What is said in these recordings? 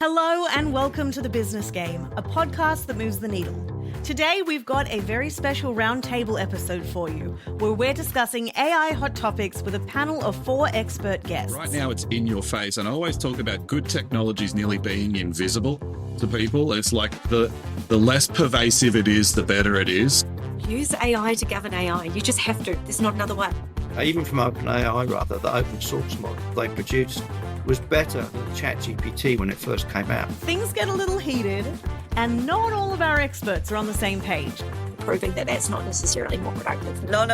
Hello and welcome to The Business Game, a podcast that moves the needle. Today we've got a very special Roundtable episode for you, where we're discussing AI hot topics with a panel of 4 expert guests. Right now it's in your face, and I always talk about good technologies nearly being invisible to people. It's like the less pervasive it is, the better it is. Use AI to govern AI. You just have to. There's not another way. Even from OpenAI, the open source model they produced was better than ChatGPT when it first came out. Things get a little heated, and not all of our experts are on the same page. Proving that that's not necessarily more productive. No.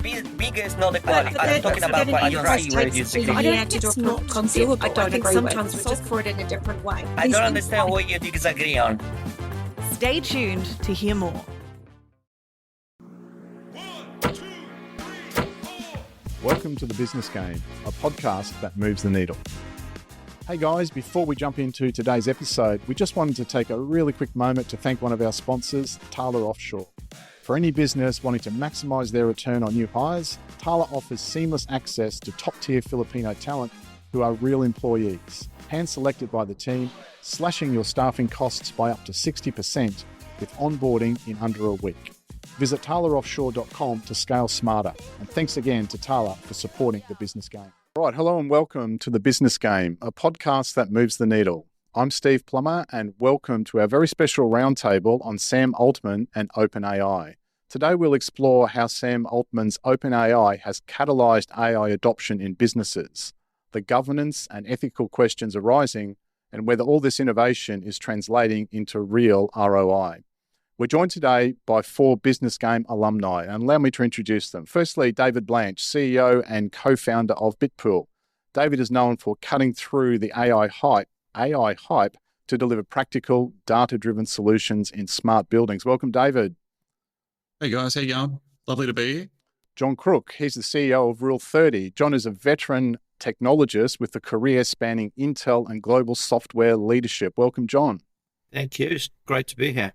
Bigger is not equality. I'm talking about what you see where you disagree. I don't think it's not conceivable. I don't think sometimes we just for it in a different way. I don't understand what you disagree on. Stay tuned to hear more. Welcome to The Business Game, a podcast that moves the needle. Hey guys, before we jump into today's episode, we just wanted to take a really quick moment to thank one of our sponsors, Tala Offshore. For any business wanting to maximize their return on new hires, Tala offers seamless access to top-tier Filipino talent who are real employees, hand-selected by the team, slashing your staffing costs by up to 60% with onboarding in under a week. Visit TalaOffshore.com to scale smarter. And thanks again to Tala for supporting The Business Game. Right, hello and welcome to The Business Game, a podcast that moves the needle. I'm Steve Plumber and welcome to our very special roundtable on Sam Altman and OpenAI. Today we'll explore how Sam Altman's OpenAI has catalyzed AI adoption in businesses, the governance and ethical questions arising, and whether all this innovation is translating into real ROI. We're joined today by 4 Business Game alumni, and allow me to introduce them. Firstly, David Blanch, CEO and co-founder of Bitpool. David is known for cutting through the AI hype to deliver practical, data-driven solutions in smart buildings. Welcome, David. Hey guys, how you going? Lovely to be here. John Crook, he's the CEO of Rule 30. John is a veteran technologist with a career spanning Intel and global software leadership. Welcome, John. Thank you. It's great to be here.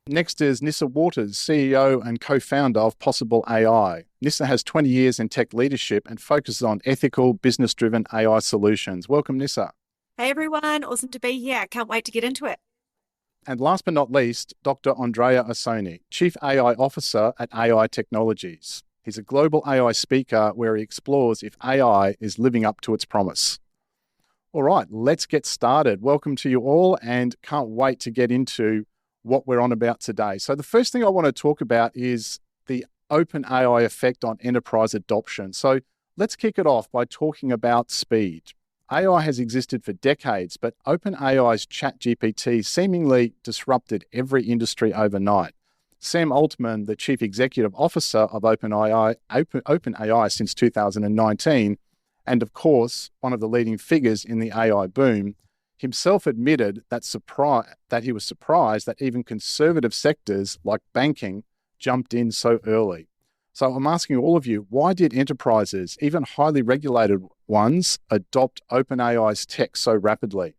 Next is Nyssa Waters, CEO and co-founder of Possible AI. Nyssa has 20 years in tech leadership and focuses on ethical, business-driven AI solutions. Welcome, Nyssa. Hey everyone, awesome to be here. Can't wait to get into it. And last but not least, Dr. Andrea Isoni, Chief AI Officer at AI Technologies. He's a global AI speaker where he explores if AI is living up to its promise. All right, let's get started. Welcome to you all, and can't wait to get into what we're on about today. So the first thing I want to talk about is the OpenAI effect on enterprise adoption. So let's kick it off by talking about speed. AI has existed for decades, but OpenAI's ChatGPT seemingly disrupted every industry overnight. Sam Altman, the chief executive officer of OpenAI since 2019, and of course, one of the leading figures in the AI boom, himself admitted that he was surprised that even conservative sectors like banking jumped in so early. So I'm asking all of you, why did enterprises, even highly regulated ones, adopt OpenAI's tech so rapidly?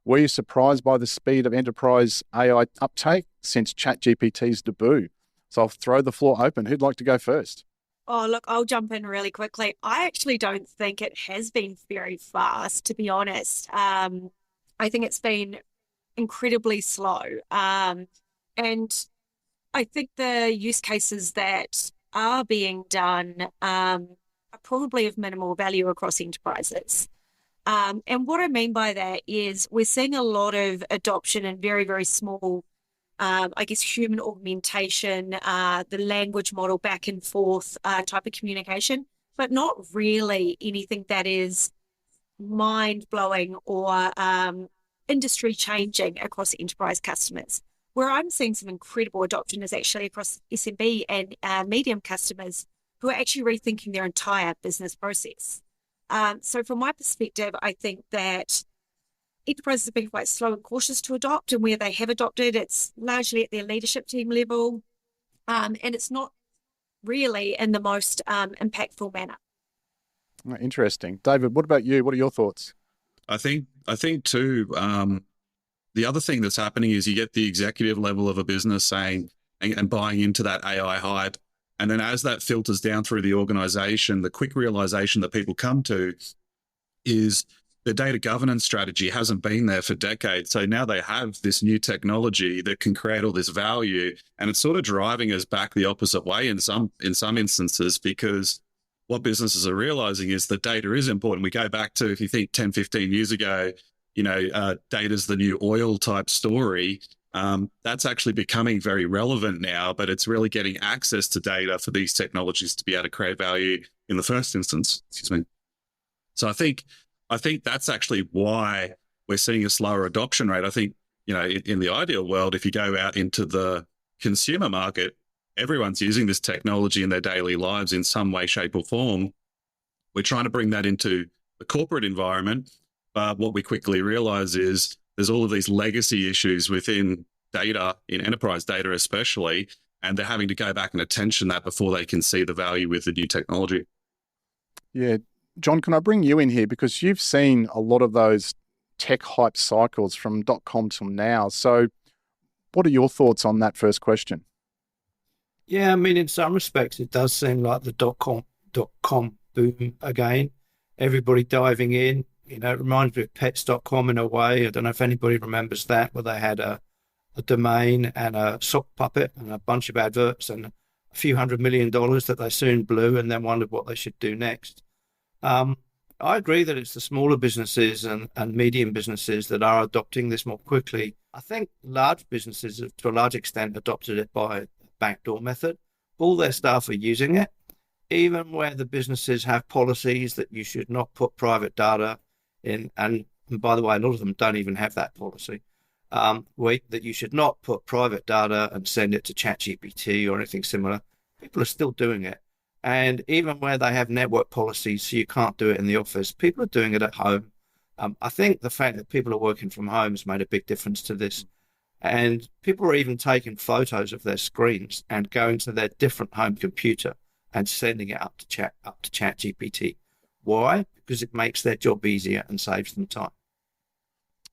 Were you surprised by the speed of enterprise AI uptake since ChatGPT's debut? So I'll throw the floor open. Who'd like to go first? Oh, look, I'll jump in really quickly. I actually don't think it has been very fast, to be honest. I think it's been incredibly slow. And I think the use cases that are being done are probably of minimal value across enterprises. And what I mean by that is we're seeing a lot of adoption in very, very small, human augmentation, the language model back and forth type of communication, but not really anything that is mind-blowing or industry changing across enterprise customers. Where I'm seeing some incredible adoption is actually across SMB and medium customers who are actually rethinking their entire business process. So from my perspective, I think that enterprises have been quite slow and cautious to adopt, and where they have adopted, it's largely at their leadership team level, and it's not really in the most impactful manner. Interesting. David, what about you? What are your thoughts? I think too, the other thing that's happening is you get the executive level of a business saying and buying into that AI hype. And then as that filters down through the organization, the quick realization that people come to is the data governance strategy hasn't been there for decades. So now they have this new technology that can create all this value, and it's sort of driving us back the opposite way in some instances, because what businesses are realizing is that data is important. We go back to, if you think 10, 15 years ago, data's the new oil type story. That's actually becoming very relevant now, but it's really getting access to data for these technologies to be able to create value in the first instance. Excuse me. So I think that's actually why we're seeing a slower adoption rate. I think, in the ideal world, if you go out into the consumer market, everyone's using this technology in their daily lives in some way, shape, or form. We're trying to bring that into the corporate environment, but what we quickly realize is there's all of these legacy issues within data, in enterprise data especially, and they're having to go back and attention that before they can see the value with the new technology. Yeah. John, can I bring you in here? Because you've seen a lot of those tech hype cycles from .com till now. So what are your thoughts on that first question? Yeah, I mean, in some respects, it does seem like the .com boom again. Everybody diving in. It reminds me of pets.com in a way. I don't know if anybody remembers that, where they had a domain and a sock puppet and a bunch of adverts and a few $100 million that they soon blew and then wondered what they should do next. I agree that it's the smaller businesses and medium businesses that are adopting this more quickly. I think large businesses have, to a large extent, adopted it by backdoor method. All their staff are using it, even where the businesses have policies that you should not put private data in. And by the way, a lot of them don't even have that policy. That you should not put private data and send it to ChatGPT or anything similar. People are still doing it. And even where they have network policies, so you can't do it in the office, people are doing it at home. I think the fact that people are working from home has made a big difference to this. And people are even taking photos of their screens and going to their different home computer and sending it up to ChatGPT. Why? Because it makes their job easier and saves them time.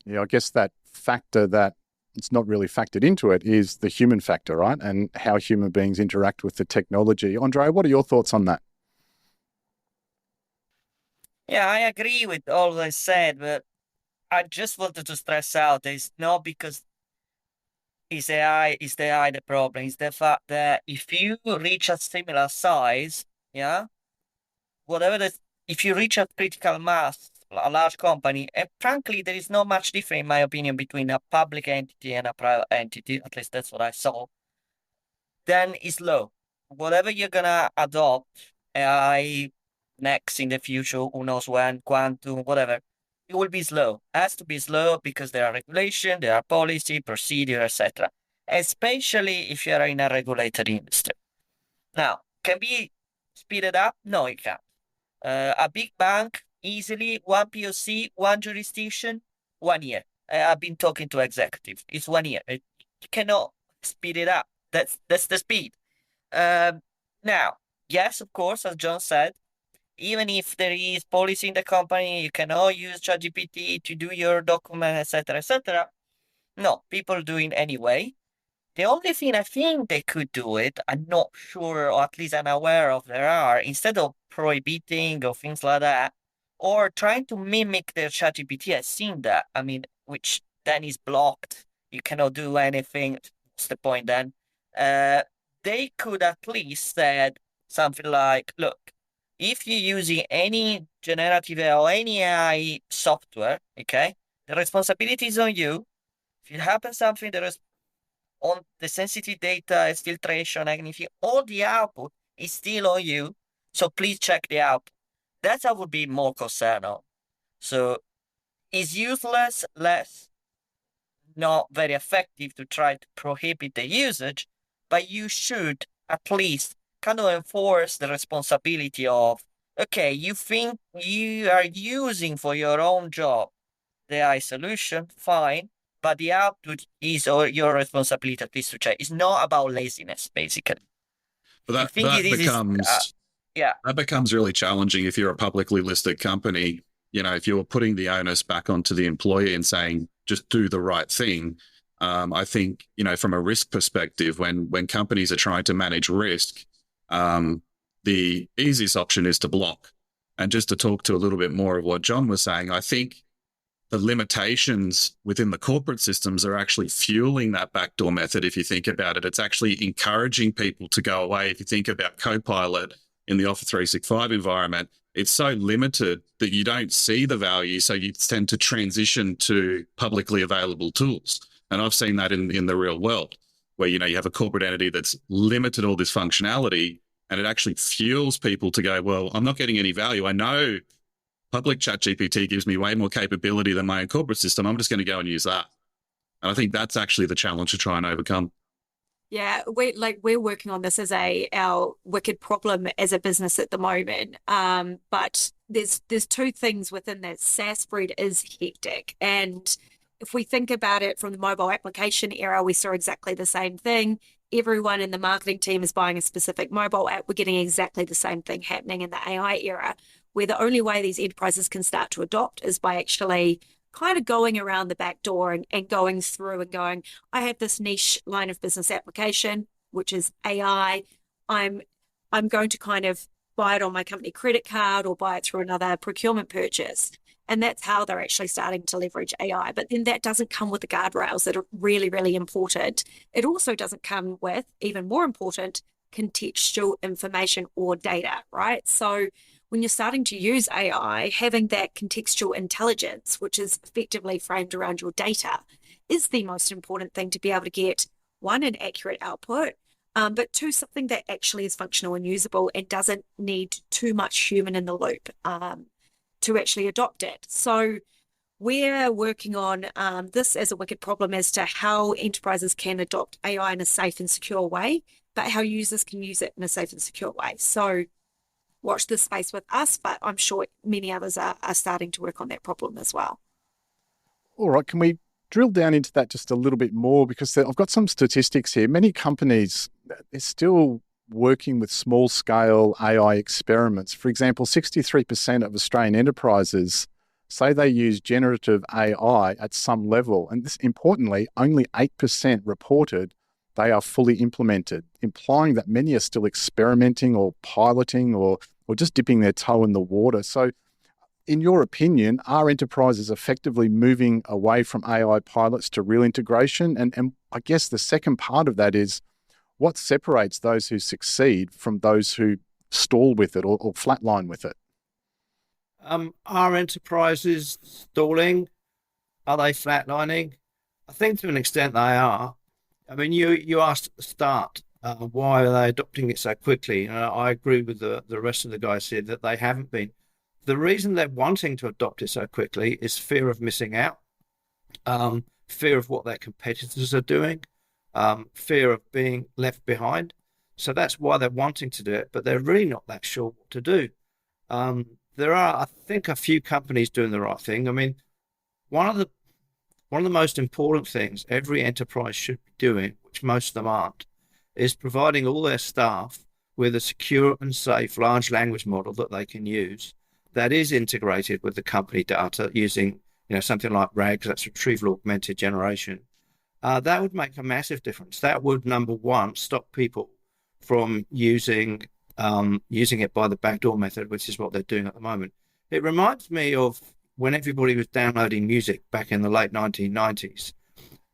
Yeah, I guess that factor that it's not really factored into it is the human factor, right? And how human beings interact with the technology. Andrea, what are your thoughts on that? Yeah, I agree with all they said, but I just wanted to stress out it's not because is the AI the problem. It's the fact that if you reach a similar size, if you reach a critical mass, a large company, and frankly, there is not much difference, in my opinion, between a public entity and a private entity. At least that's what I saw. Then it's low. Whatever you're gonna adopt, AI next in the future, who knows when, quantum, whatever, it will be slow. It has to be slow because there are regulation, there are policy, procedure, etc. Especially if you are in a regulated industry. Now, can be speeded up? No, it can't. A big bank, easily, one POC, one jurisdiction, 1 year. I've been talking to executives. It's 1 year. You cannot speed it up. That's the speed. Now, yes, of course, as John said, even if there is policy in the company, you cannot use ChatGPT to do your document, etc., etc. No, people do it anyway. The only thing I think they could do it, I'm not sure, or at least unaware of there are, instead of prohibiting or things like that, or trying to mimic their ChatGPT, I've seen that. I mean, which then is blocked. You cannot do anything. What's the point then? They could at least said something like, look, if you're using any generative or any AI software, okay, the responsibility is on you. If it happens something, there is on the sensitive data, filtration, anything, all the output is still on you. So please check the output. That's I would be more concerned on. So it's useless, less, not very effective to try to prohibit the usage, but you should at least kind of enforce the responsibility of, okay, you think you are using for your own job the AI solution, fine, but the output is your responsibility at least to check. It's not about laziness, basically. But that becomes really challenging if you're a publicly listed company. If you're putting the onus back onto the employee and saying, just do the right thing. I think, from a risk perspective, when companies are trying to manage risk, the easiest option is to block. And just to talk to a little bit more of what John was saying, I think the limitations within the corporate systems are actually fueling that backdoor method. If you think about it, it's actually encouraging people to go away. If you think about Copilot in the Office 365 environment, it's so limited that you don't see the value. So you tend to transition to publicly available tools. And I've seen that in the real world where, you have a corporate entity that's limited all this functionality, and it actually fuels people to go, well, I'm not getting any value. I know public ChatGPT gives me way more capability than my own corporate system. I'm just going to go and use that. And I think that's actually the challenge to try and overcome. Yeah, we're working on this as our wicked problem as a business at the moment. But there's two things within that. SaaS spread is hectic, and if we think about it from the mobile application era, we saw exactly the same thing. Everyone in the marketing team is buying a specific mobile app. We're getting exactly the same thing happening in the AI era, where the only way these enterprises can start to adopt is by actually kind of going around the back door and going through and going, I have this niche line of business application, which is AI. I'm going to kind of buy it on my company credit card or buy it through another procurement purchase. And that's how they're actually starting to leverage AI. But then that doesn't come with the guardrails that are really, really important. It also doesn't come with, even more important, contextual information or data, right? So when you're starting to use AI, having that contextual intelligence, which is effectively framed around your data, is the most important thing to be able to get, one, an accurate output, but two, something that actually is functional and usable and doesn't need too much human in the loop to actually adopt it. So we're working on this as a wicked problem as to how enterprises can adopt AI in a safe and secure way, but how users can use it in a safe and secure way. So watch this space with us, but I'm sure many others are starting to work on that problem as well. All right, can we drill down into that just a little bit more? Because I've got some statistics here. Many companies, they're still working with small-scale AI experiments. For example, 63% of Australian enterprises say they use generative AI at some level. And this, importantly, only 8% reported they are fully implemented, implying that many are still experimenting or piloting or just dipping their toe in the water. So in your opinion, are enterprises effectively moving away from AI pilots to real integration? And I guess the second part of that is, what separates those who succeed from those who stall with it or flatline with it? Are enterprises stalling? Are they flatlining? I think to an extent they are. I mean, you asked at the start, why are they adopting it so quickly? And I agree with the rest of the guys here that they haven't been. The reason they're wanting to adopt it so quickly is fear of missing out, fear of what their competitors are doing, fear of being left behind. So that's why they're wanting to do it, but they're really not that sure what to do. There are, I think, a few companies doing the right thing. I mean, one of the most important things every enterprise should be doing, which most of them aren't, is providing all their staff with a secure and safe large language model that they can use that is integrated with the company data using, something like RAG, that's retrieval augmented generation. That would make a massive difference. That would, number one, stop people from using it by the backdoor method, which is what they're doing at the moment. It reminds me of when everybody was downloading music back in the late 1990s,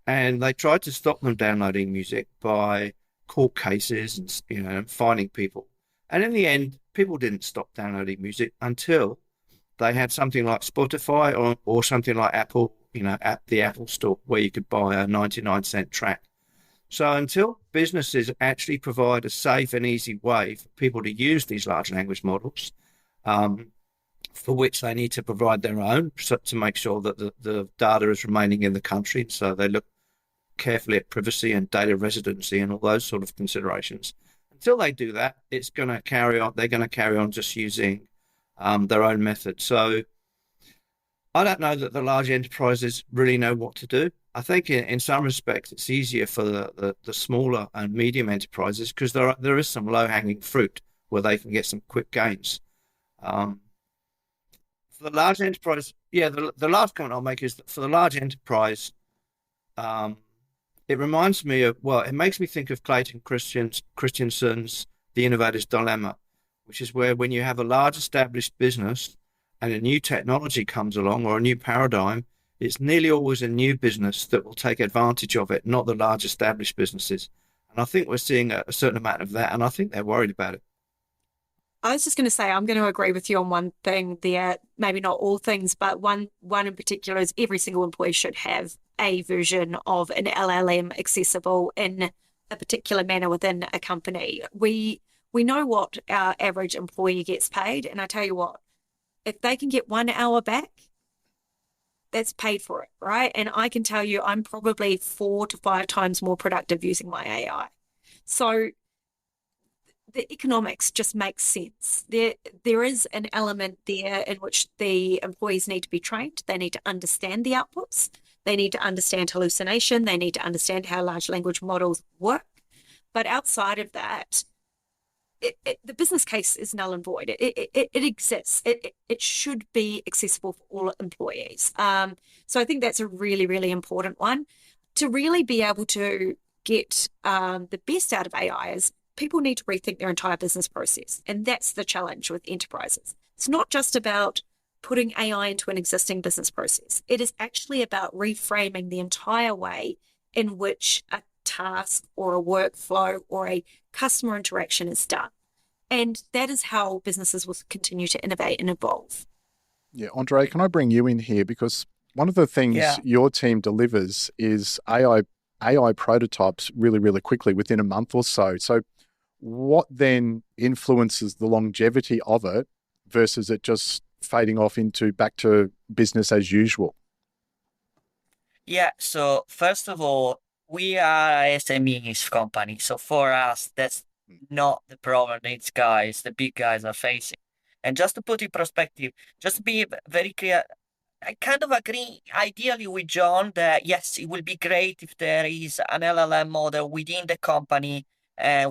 and they tried to stop them downloading music by court cases and fining people. And in the end, people didn't stop downloading music until they had something like Spotify or something like Apple, at the Apple Store, where you could buy a 99-cent track. So until businesses actually provide a safe and easy way for people to use these large language models, for which they need to provide their own to make sure that the data is remaining in the country. So they look carefully at privacy and data residency and all those sort of considerations. Until they do that, it's going to carry on. They're going to carry on just using their own method. So I don't know that the large enterprises really know what to do. I think in some respects it's easier for the smaller and medium enterprises because there is some low-hanging fruit where they can get some quick gains. For the large enterprise, the last comment I'll make is that for the large enterprise, it reminds me of, it makes me think of Clayton Christensen's The Innovator's Dilemma, which is where when you have a large established business and a new technology comes along or a new paradigm, it's nearly always a new business that will take advantage of it, not the large established businesses. And I think we're seeing a certain amount of that, and I think they're worried about it. I was just going to say, I'm going to agree with you on one thing there, maybe not all things, but one in particular is every single employee should have a version of an LLM accessible in a particular manner within a company. We know what our average employee gets paid, and I tell you what, if they can get 1 hour back, that's paid for it, right? And I can tell you I'm probably 4 to 5 times more productive using my AI. So the economics just makes sense. There is an element there in which the employees need to be trained. They need to understand the outputs. They need to understand hallucination. They need to understand how large language models work. But outside of that, the business case is null and void. It exists. It should be accessible for all employees. So I think that's a really, really important one. To really be able to get the best out of AI is people need to rethink their entire business process. And that's the challenge with enterprises. It's not just about putting AI into an existing business process. It is actually about reframing the entire way in which a task or a workflow or a customer interaction is done. And that is how businesses will continue to innovate and evolve. Yeah, Andrea, can I bring you in here? Because one of the things your team delivers is AI prototypes really, really quickly within a month or so. So what then influences the longevity of it versus it just fading off into back to business as usual? Yeah, so first of all, we are a SMEs company. So for us, that's not the problem the big guys are facing. And just to put in perspective, just to be very clear, I kind of agree ideally with John that yes, it will be great if there is an LLM model within the company,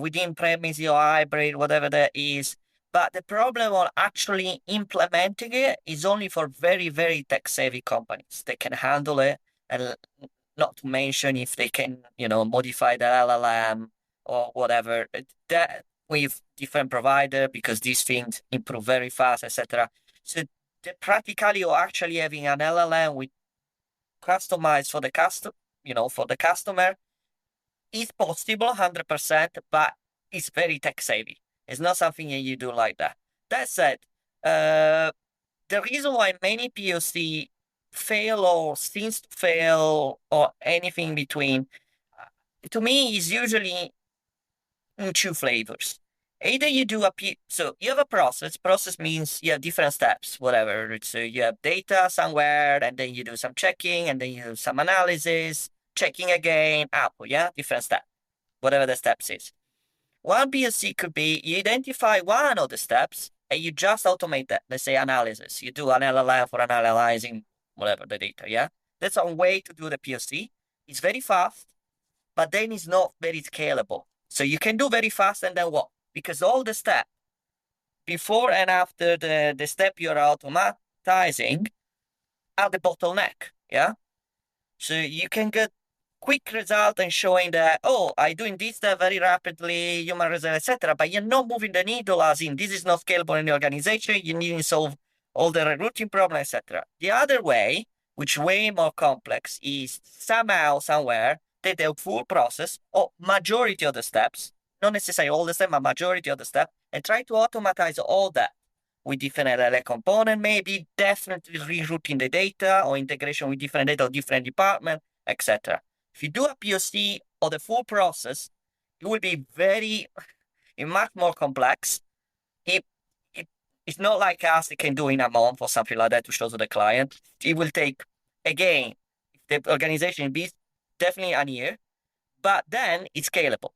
within premise or hybrid, whatever that is. But the problem on actually implementing it is only for very, very tech-savvy companies. They can handle it, and not to mention if they can, modify the LLM or whatever. That with different provider because these things improve very fast, etc. So the practically or actually having an LLM with customized for the customer is possible 100%, but it's very tech savvy. It's not something that you do like that. That said, the reason why many POC fail or seems to fail or anything in between, to me, is usually in 2 flavors. Either you do so you have a process. Process means you have different steps, whatever. So you have data somewhere, and then you do some checking, and then you do some analysis, checking again, output, different step, whatever the steps is. One POC could be you identify one of the steps, and you just automate that. Let's say analysis. You do an LLM for analyzing whatever the data, That's one way to do the POC. It's very fast, but then it's not very scalable. So you can do very fast, and then what? Because all the steps before and after the step you're automatizing are the bottleneck, So you can get quick result and showing that, I'm doing this step very rapidly, human result, etc. But you're not moving the needle as in this is not scalable in the organization. You need to solve all the rerouting problem, etc. The other way, which is way more complex, is somehow, somewhere, take the full process or majority of the steps, not necessarily all the steps, but majority of the steps, and try to automatize all that with different LLM component, maybe definitely rerouting the data or integration with different data or different department, etc. If you do a POC of the full process, it will be much more complex. It's not like us, it can do in a month or something like that to show to the client. It will take, again, if the organization is definitely a year, but then it's scalable.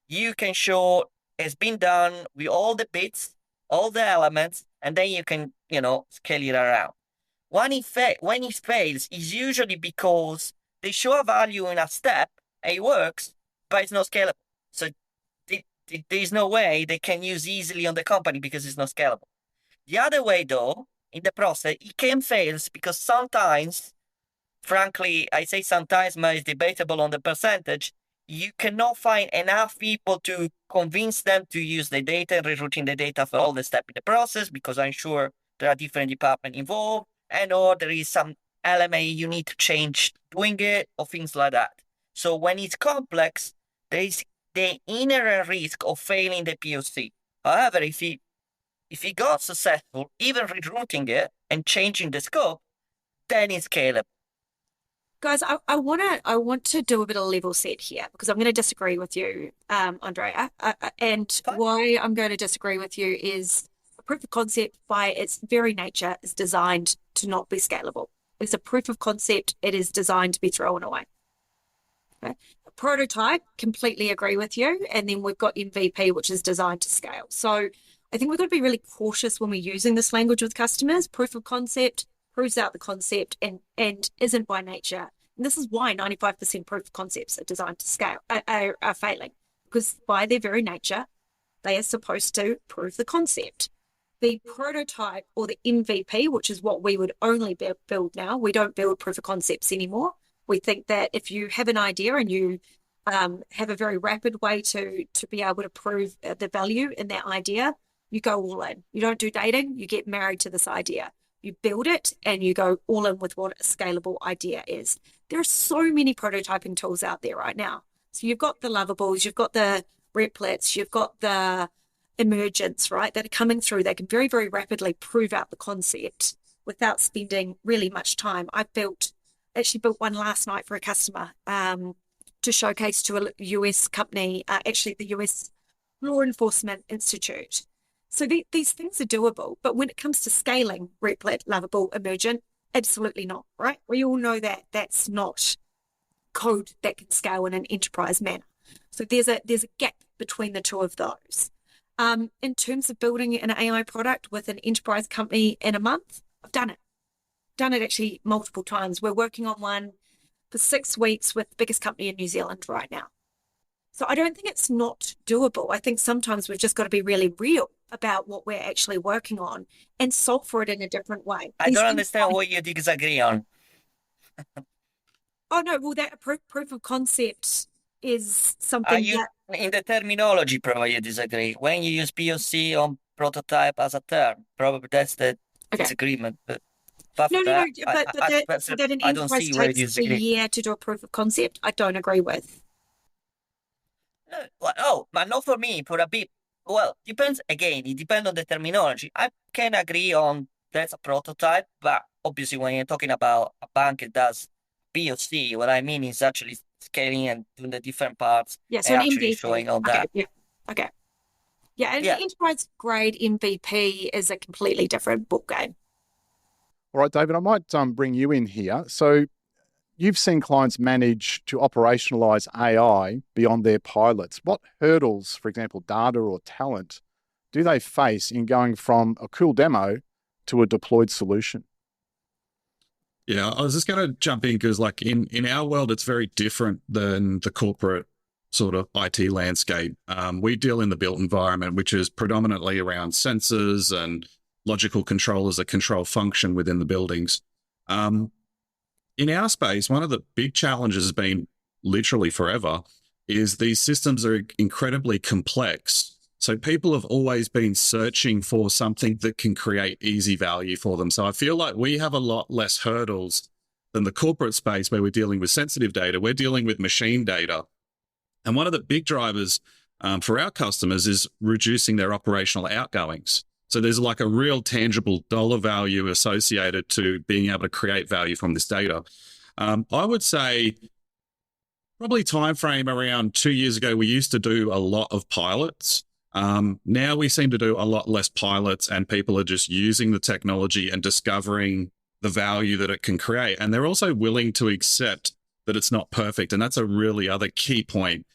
You can show it's been done with all the bits, all the elements, and then you can, scale it around. When it fails, is usually because they show a value in a step, and it works, but it's not scalable. So there's no way they can use easily on the company because it's not scalable. The other way, though, in the process, it can fail because sometimes, frankly, I say sometimes, but it's debatable on the percentage, you cannot find enough people to convince them to use the data and rerouting the data for all the steps in the process, because I'm sure there are different departments involved, and or there is some element you need to change doing it, or things like that. So when it's complex, there is the inherent risk of failing the POC. However, if it got successful, even rerouting it and changing the scope, then it's scalable. Guys, I want to do a bit of level set here because I'm going to disagree with you, Andrea. And Fine. why I'm going to disagree with you is a proof of concept by its very nature is designed to not be scalable. It's a proof of concept. It is designed to be thrown away. Okay? A prototype, completely agree with you. And then we've got MVP, which is designed to scale. So I think we've got to be really cautious when we're using this language with customers. Proof of concept proves out the concept and isn't by nature. And this is why 95% proof of concepts are designed to scale, are failing, because by their very nature, they are supposed to prove the concept. The prototype or the MVP, which is what we would only build now, we don't build proof of concepts anymore. We think that if you have an idea and you have a very rapid way to be able to prove the value in that idea, you go all in. You don't do dating, you get married to this idea. You build it and you go all in with what a scalable idea is. There are so many prototyping tools out there right now. So you've got the Lovables, you've got the Replets, you've got the Emergents, right, that are coming through. They can very, very rapidly prove out the concept without spending really much time. I actually built one last night for a customer to showcase to a US company, actually the US Law Enforcement Institute. So these things are doable, but when it comes to scaling, Replit, Lovable, Emergent, absolutely not, right? We all know that that's not code that can scale in an enterprise manner. So there's a gap between the two of those. In terms of building an AI product with an enterprise company in a month, I've done it. Done it actually multiple times. We're working on one for 6 weeks with the biggest company in New Zealand right now. So I don't think it's not doable. I think sometimes we've just got to be really real about what we're actually working on and solve for it in a different way. I don't understand what you disagree on. Oh, no, well, that proof of concept is something that... In the terminology, probably you disagree. When you use POC on prototype as a term, probably that's the disagreement. But that an I don't enterprise see where you takes a disagree. year to do a proof of concept, I don't agree with. Oh, but not for me, for a bit. Well, depends again, it depends on the terminology. I can agree on that's a prototype, but obviously when you're talking about a bank that does POC, what I mean is actually scaling and doing the different parts. Yeah, so and an actually MVP. showing all that. Yeah. Okay. Yeah, and Yeah. enterprise grade MVP is a completely different ballgame. All right, David, I might bring you in here. So you've seen clients manage to operationalize AI beyond their pilots. What hurdles, for example, data or talent, do they face in going from a cool demo to a deployed solution? Yeah, I was just going to jump in because like in our world, it's very different than the corporate sort of IT landscape. We deal in the built environment, which is predominantly around sensors and logical controllers that control function within the buildings. In our space, one of the big challenges has been literally forever is these systems are incredibly complex. So people have always been searching for something that can create easy value for them. So I feel like we have a lot less hurdles than the corporate space where we're dealing with sensitive data. We're dealing with machine data. And one of the big drivers for our customers is reducing their operational outgoings. So there's like a real tangible dollar value associated to being able to create value from this data. I would say probably time frame around 2 years ago, we used to do a lot of pilots. Now we seem to do a lot less pilots and people are just using the technology and discovering the value that it can create. And they're also willing to accept that it's not perfect. And that's a really other key point.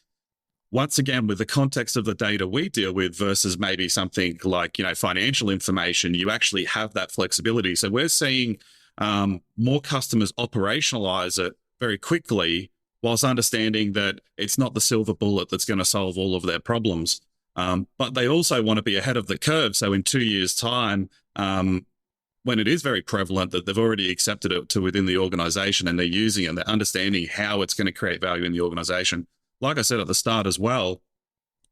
Once again, with the context of the data we deal with versus maybe something like, financial information, you actually have that flexibility. So we're seeing more customers operationalize it very quickly whilst understanding that it's not the silver bullet that's going to solve all of their problems. But they also want to be ahead of the curve. So in 2 years' time, when it is very prevalent that they've already accepted it to within the organization and they're using it and they're understanding how it's going to create value in the organization, like I said at the start as well,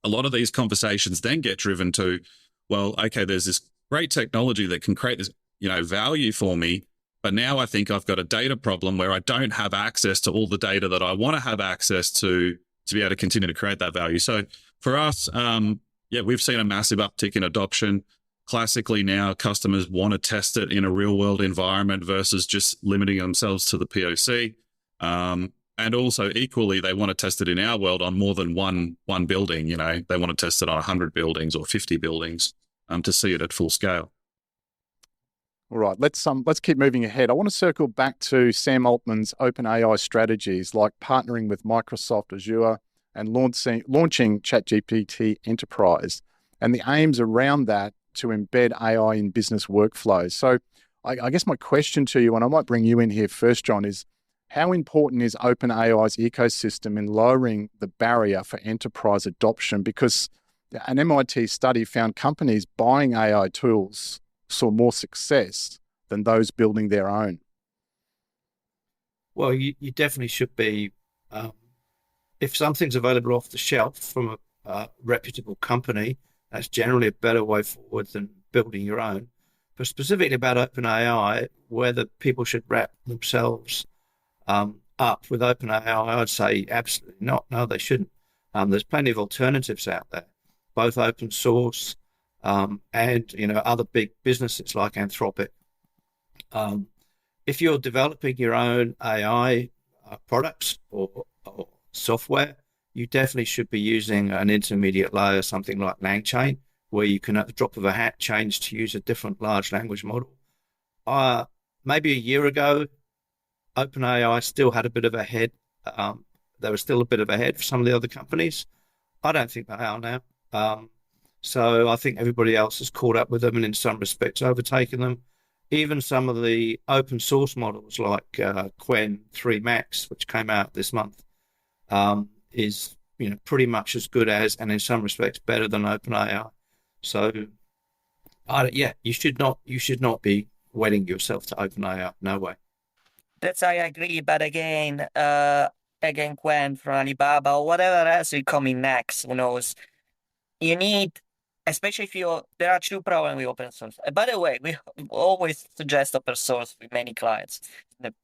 a lot of these conversations then get driven to, well, okay, there's this great technology that can create this, value for me. But now I think I've got a data problem where I don't have access to all the data that I want to have access to be able to continue to create that value. So for us, we've seen a massive uptick in adoption. Classically now, customers want to test it in a real world environment versus just limiting themselves to the POC. And also equally, they want to test it in our world on more than one building. They want to test it on 100 buildings or 50 buildings to see it at full scale. All right, let's keep moving ahead. I want to circle back to Sam Altman's OpenAI strategies, like partnering with Microsoft Azure and launching ChatGPT Enterprise, and the aims around that to embed AI in business workflows. So I guess my question to you, and I might bring you in here first, John, is how important is OpenAI's ecosystem in lowering the barrier for enterprise adoption? Because an MIT study found companies buying AI tools saw more success than those building their own. Well, you definitely should be. If something's available off the shelf from a reputable company, that's generally a better way forward than building your own. But specifically about OpenAI, whether people should wrap themselves up with OpenAI, I'd say absolutely not. No, they shouldn't. There's plenty of alternatives out there, both open source and other big businesses like Anthropic. If you're developing your own AI products or software, you definitely should be using an intermediate layer, something like LangChain, where you can at the drop of a hat change to use a different large language model. Maybe a year ago, OpenAI still had a bit of a head. They were still a bit of a head for some of the other companies. I don't think they are now. So I think everybody else has caught up with them and in some respects overtaken them. Even some of the open source models like Qwen 3 Max, which came out this month, is pretty much as good as, and in some respects better than OpenAI. So you should not be wedding yourself to OpenAI. No way. That's I agree, but again, Quen from Alibaba or whatever else will come in next, who knows? You need, especially if there are two problems with open source. By the way, we always suggest open source with many clients,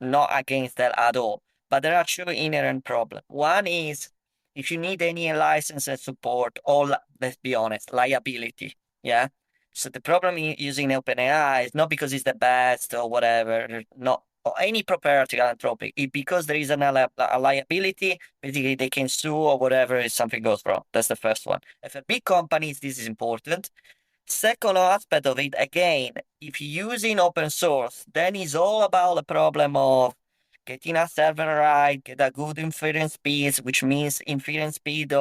not against that at all. But there are two inherent problems. One is if you need any license and support, or let's be honest, liability. Yeah. So the problem using OpenAI is not because it's the best or whatever, not or any proprietary Anthropic. It's because there is a liability. Basically, they can sue or whatever if something goes wrong. That's the first one. And for big companies, this is important. Second aspect of it, again, if you're using open source, then it's all about the problem of getting a server right, get a good inference speed, which means inference speed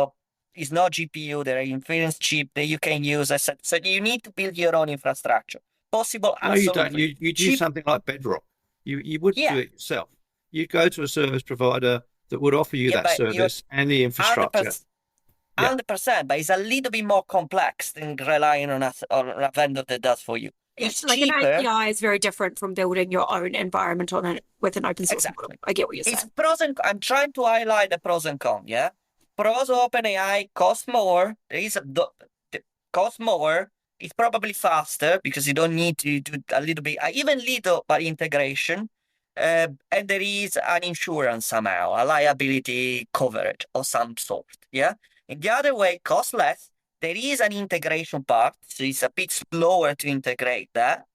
is not GPU, there are inference chip that you can use. So you need to build your own infrastructure. Possible, absolutely. No, you don't. You use something like Bedrock. You wouldn't do it yourself. You'd go to a service provider that would offer you that service and the infrastructure. 100%, but it's a little bit more complex than relying on a vendor that does for you. It's like cheaper. An API is very different from building your own environment with an open source model. I get what you're saying. It's pros and I'm trying to highlight the pros and cons. Yeah, pros of OpenAI cost more. Cost more. It's probably faster because you don't need to do a little bit, even little, but integration. And there is an insurance somehow, a liability coverage of some sort. Yeah. In the other way, cost less. There is an integration part, so it's a bit slower to integrate that,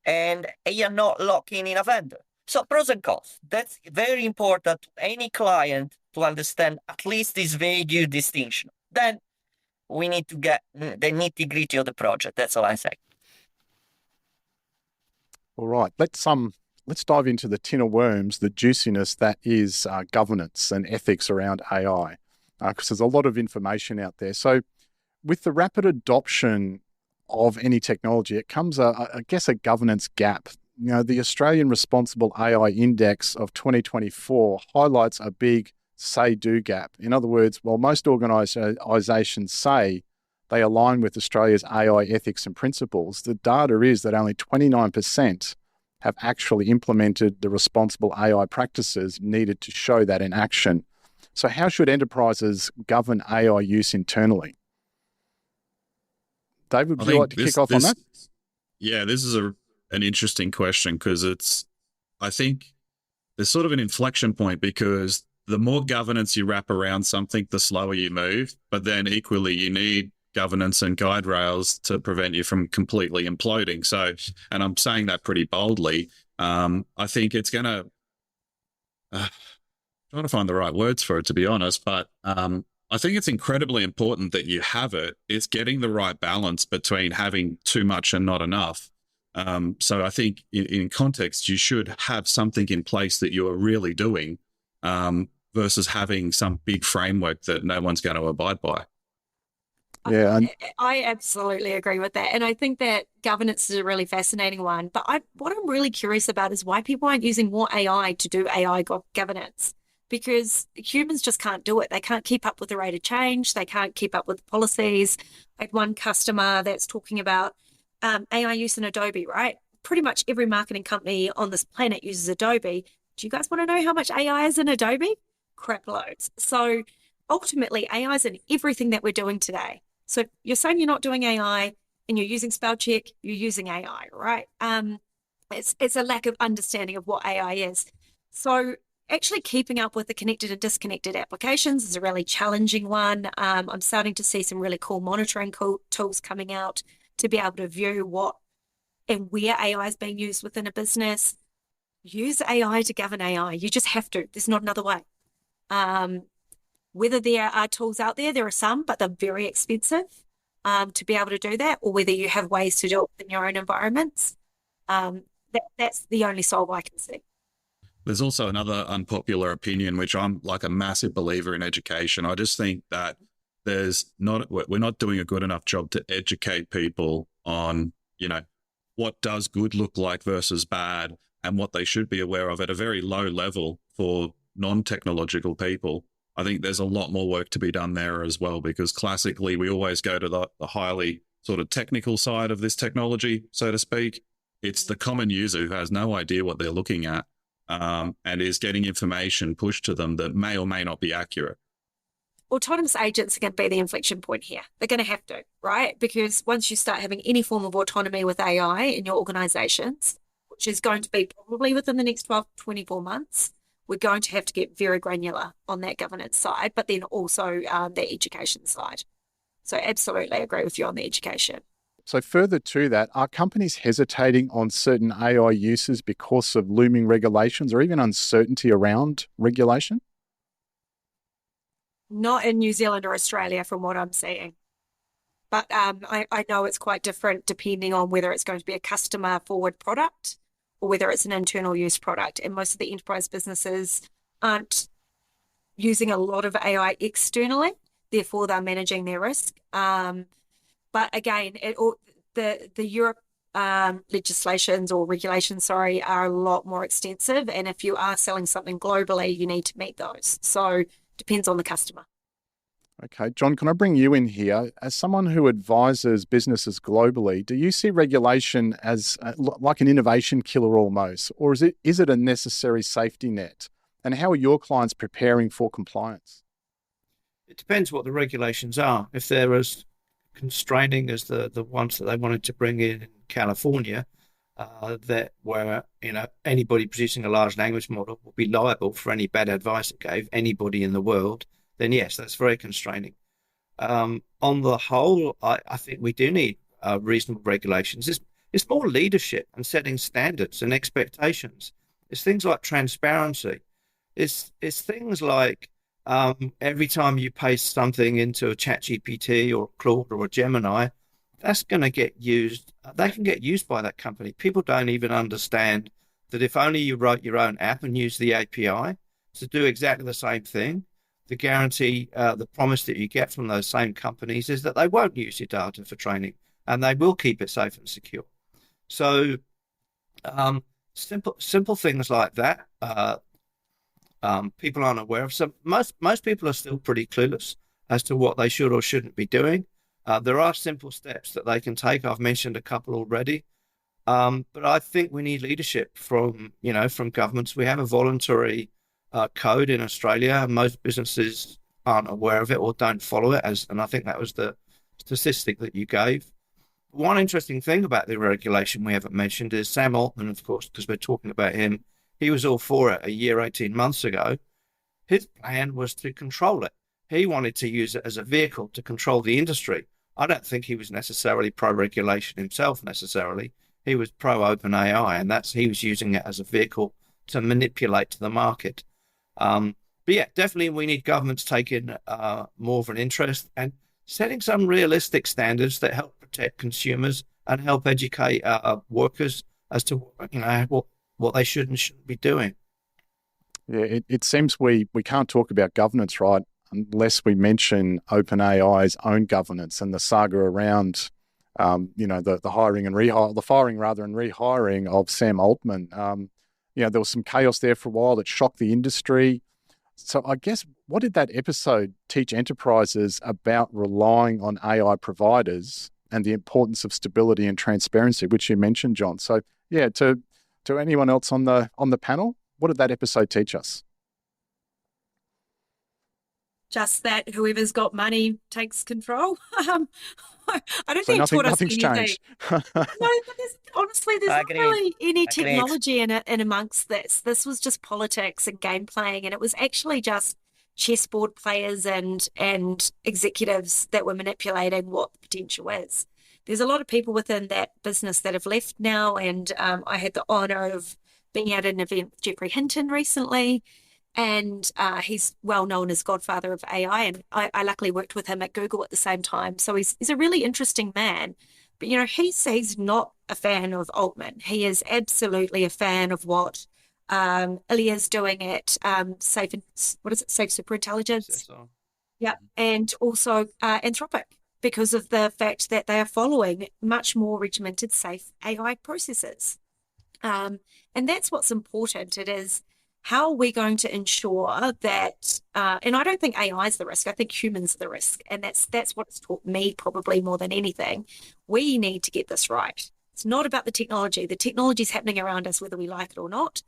and you're not locking in a vendor. So pros and cons. That's very important to any client to understand at least this very good distinction. Then we need to get the nitty-gritty of the project. That's all I say. All right, let's dive into the tin of worms, the juiciness that is governance and ethics around AI, because there's a lot of information out there. So with the rapid adoption of any technology, it comes, I guess, a governance gap. The Australian Responsible AI Index of 2024 highlights a big say-do gap. In other words, while most organisations say they align with Australia's AI ethics and principles, the data is that only 29% have actually implemented the responsible AI practices needed to show that in action. So how should enterprises govern AI use internally? David, would you like to kick off on that? Yeah, this is an interesting question because I think there's sort of an inflection point because the more governance you wrap around something, the slower you move. But then equally, you need governance and guide rails to prevent you from completely imploding. So, and I'm saying that pretty boldly. I think it's going to, trying to find the right words for it, to be honest, but I think it's incredibly important that you have it. It's getting the right balance between having too much and not enough. So I think in context, you should have something in place that you are really doing versus having some big framework that no one's going to abide by. Yeah, I absolutely agree with that. And I think that governance is a really fascinating one. But what I'm really curious about is why people aren't using more AI to do AI governance. Because humans just can't do it. They can't keep up with the rate of change. They can't keep up with the policies. I had one customer that's talking about AI use in Adobe, right? Pretty much every marketing company on this planet uses Adobe. Do you guys want to know how much AI is in Adobe? Crap loads. So ultimately, AI is in everything that we're doing today. So you're saying you're not doing AI and you're using spell check, you're using AI, right? It's a lack of understanding of what AI is. So actually keeping up with the connected and disconnected applications is a really challenging one. I'm starting to see some really cool monitoring tools coming out to be able to view what and where AI is being used within a business. Use AI to govern AI. You just have to. There's not another way. Whether there are tools out there are some, but they're very expensive to be able to do that, or whether you have ways to do it in your own environments. That's the only solve I can see. There's also another unpopular opinion, which I'm like a massive believer in education. I just think that we're not doing a good enough job to educate people on, what does good look like versus bad and what they should be aware of at a very low level for non-technological people. I think there's a lot more work to be done there as well, because classically we always go to the highly sort of technical side of this technology, so to speak. It's the common user who has no idea what they're looking at. And is getting information pushed to them that may or may not be accurate. Autonomous agents are going to be the inflection point here. They're going to have to, right? Because once you start having any form of autonomy with AI in your organizations, which is going to be probably within the next 12 to 24 months, we're going to have to get very granular on that governance side, but then also the education side. So absolutely agree with you on the education. So further to that, are companies hesitating on certain AI uses because of looming regulations or even uncertainty around regulation? Not in New Zealand or Australia from what I'm seeing. But I know it's quite different depending on whether it's going to be a customer forward product or whether it's an internal use product. And most of the enterprise businesses aren't using a lot of AI externally, therefore they're managing their risk. But again, the Europe legislations or regulations, are a lot more extensive. And if you are selling something globally, you need to meet those. So depends on the customer. Okay, John, can I bring you in here? As someone who advises businesses globally, do you see regulation as like an innovation killer almost, or is it a necessary safety net? And how are your clients preparing for compliance? It depends what the regulations are. If they're as constraining as the ones that they wanted to bring in California, that where anybody producing a large language model will be liable for any bad advice it gave anybody in the world, then yes, that's very constraining. On the whole, I think we do need reasonable regulations. It's more leadership and setting standards and expectations. It's things like transparency. It's things like every time you paste something into a ChatGPT or Claude or a Gemini, that's going to get used. They can get used by that company. People don't even understand that if only you wrote your own app and use the API to do exactly the same thing, the guarantee, the promise that you get from those same companies is that they won't use your data for training and they will keep it safe and secure. So simple things like that. People aren't aware of. So most people are still pretty clueless as to what they should or shouldn't be doing. There are simple steps that they can take. I've mentioned a couple already. But I think we need leadership from governments. We have a voluntary code in Australia. Most businesses aren't aware of it or don't follow it, and I think that was the statistic that you gave. One interesting thing about the regulation we haven't mentioned is Sam Altman, of course, because we're talking about him. He was all for it a year, 18 months ago. His plan was to control it. He wanted to use it as a vehicle to control the industry. I don't think he was necessarily pro-regulation himself necessarily. He was pro-open AI, and he was using it as a vehicle to manipulate the market. But yeah, definitely we need governments taking more of an interest and setting some realistic standards that help protect consumers and help educate workers as to what they should and shouldn't be doing. Yeah, it seems we can't talk about governance, right, unless we mention OpenAI's own governance and the saga around, the hiring and the firing rather and rehiring of Sam Altman. There was some chaos there for a while that shocked the industry. So I guess, what did that episode teach enterprises about relying on AI providers and the importance of stability and transparency, which you mentioned, John? So yeah, to anyone else on the panel, what did that episode teach us? Just that whoever's got money takes control. I don't think it taught us Nothing's anything. changed. No, but honestly, there's not really any Agreed. technology in amongst this. This was just politics and game playing, and it was actually just chessboard players and executives that were manipulating what the potential is. There's a lot of people within that business that have left now, and I had the honor of being at an event with Jeffrey Hinton recently, and he's well known as godfather of AI, and I luckily worked with him at Google at the same time. So he's a really interesting man. But he's not a fan of Altman. He is absolutely a fan of what Ilya's doing at Safe Superintelligence. So. Yeah, and also Anthropic, because of the fact that they are following much more regimented, safe AI processes. And that's what's important. It is, how are we going to ensure that, and I don't think AI is the risk, I think humans are the risk. And that's what it's taught me probably more than anything. We need to get this right. It's not about the technology. The technology is happening around us, whether we like it or not.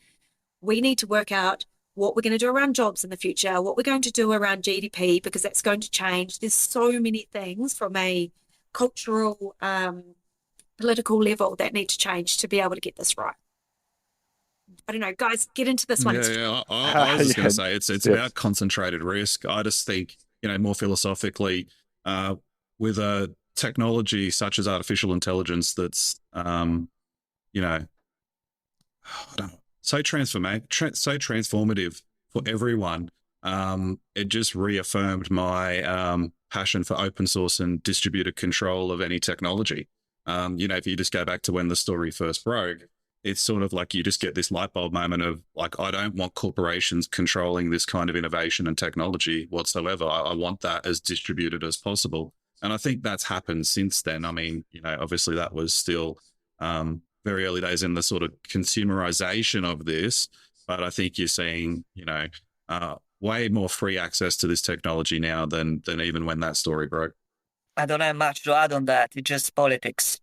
We need to work out what we're going to do around jobs in the future, what we're going to do around GDP, because that's going to change. There's so many things from a cultural, political level that need to change to be able to get this right. I don't know, guys, get into this one. Yeah. I was just going to say it's about concentrated risk. I just think, more philosophically, with a technology such as artificial intelligence that's, I don't know, so transformative for everyone. It just reaffirmed my passion for open source and distributed control of any technology. If you just go back to when the story first broke, it's sort of like you just get this light bulb moment of like, I don't want corporations controlling this kind of innovation and technology whatsoever. I want that as distributed as possible. And I think that's happened since then. I mean, obviously that was still very early days in the sort of consumerization of this, but I think you're seeing, way more free access to this technology now than even when that story broke. I don't have much to add on that. It's just politics.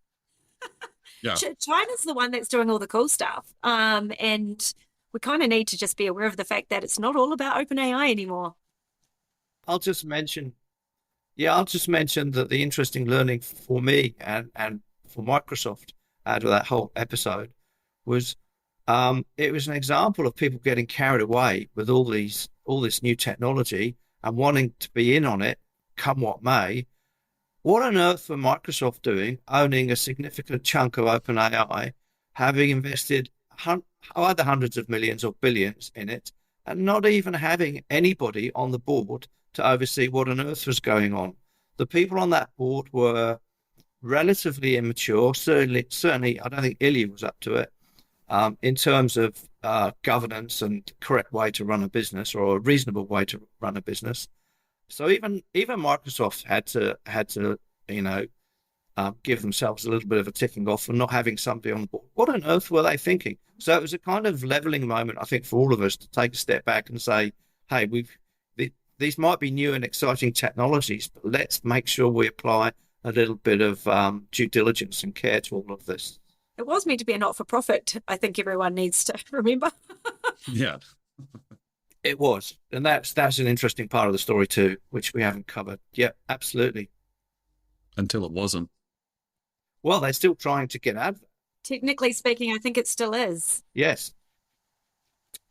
Yeah. China's the one that's doing all the cool stuff. And we kind of need to just be aware of the fact that it's not all about OpenAI anymore. I'll just mention that the interesting learning for me and for Microsoft out of that whole episode was it was an example of people getting carried away with all this new technology and wanting to be in on it, come what may. What on earth were Microsoft doing, owning a significant chunk of OpenAI, having invested either hundreds of millions or billions in it, and not even having anybody on the board to oversee what on earth was going on? The people on that board were relatively immature. Certainly, I don't think Ilya was up to it in terms of governance and correct way to run a business, or a reasonable way to run a business. So even Microsoft had to give themselves a little bit of a ticking off for not having somebody on the board. What on earth were they thinking? So it was a kind of leveling moment, I think, for all of us to take a step back and say, hey, these might be new and exciting technologies, but let's make sure we apply a little bit of due diligence and care to all of this. It was meant to be a not-for-profit, I think everyone needs to remember. Yeah. It was, and that's an interesting part of the story too, which we haven't covered. Yeah, absolutely. Until it wasn't. Well, they're still trying to get out of it. Technically speaking, I think it still is. Yes.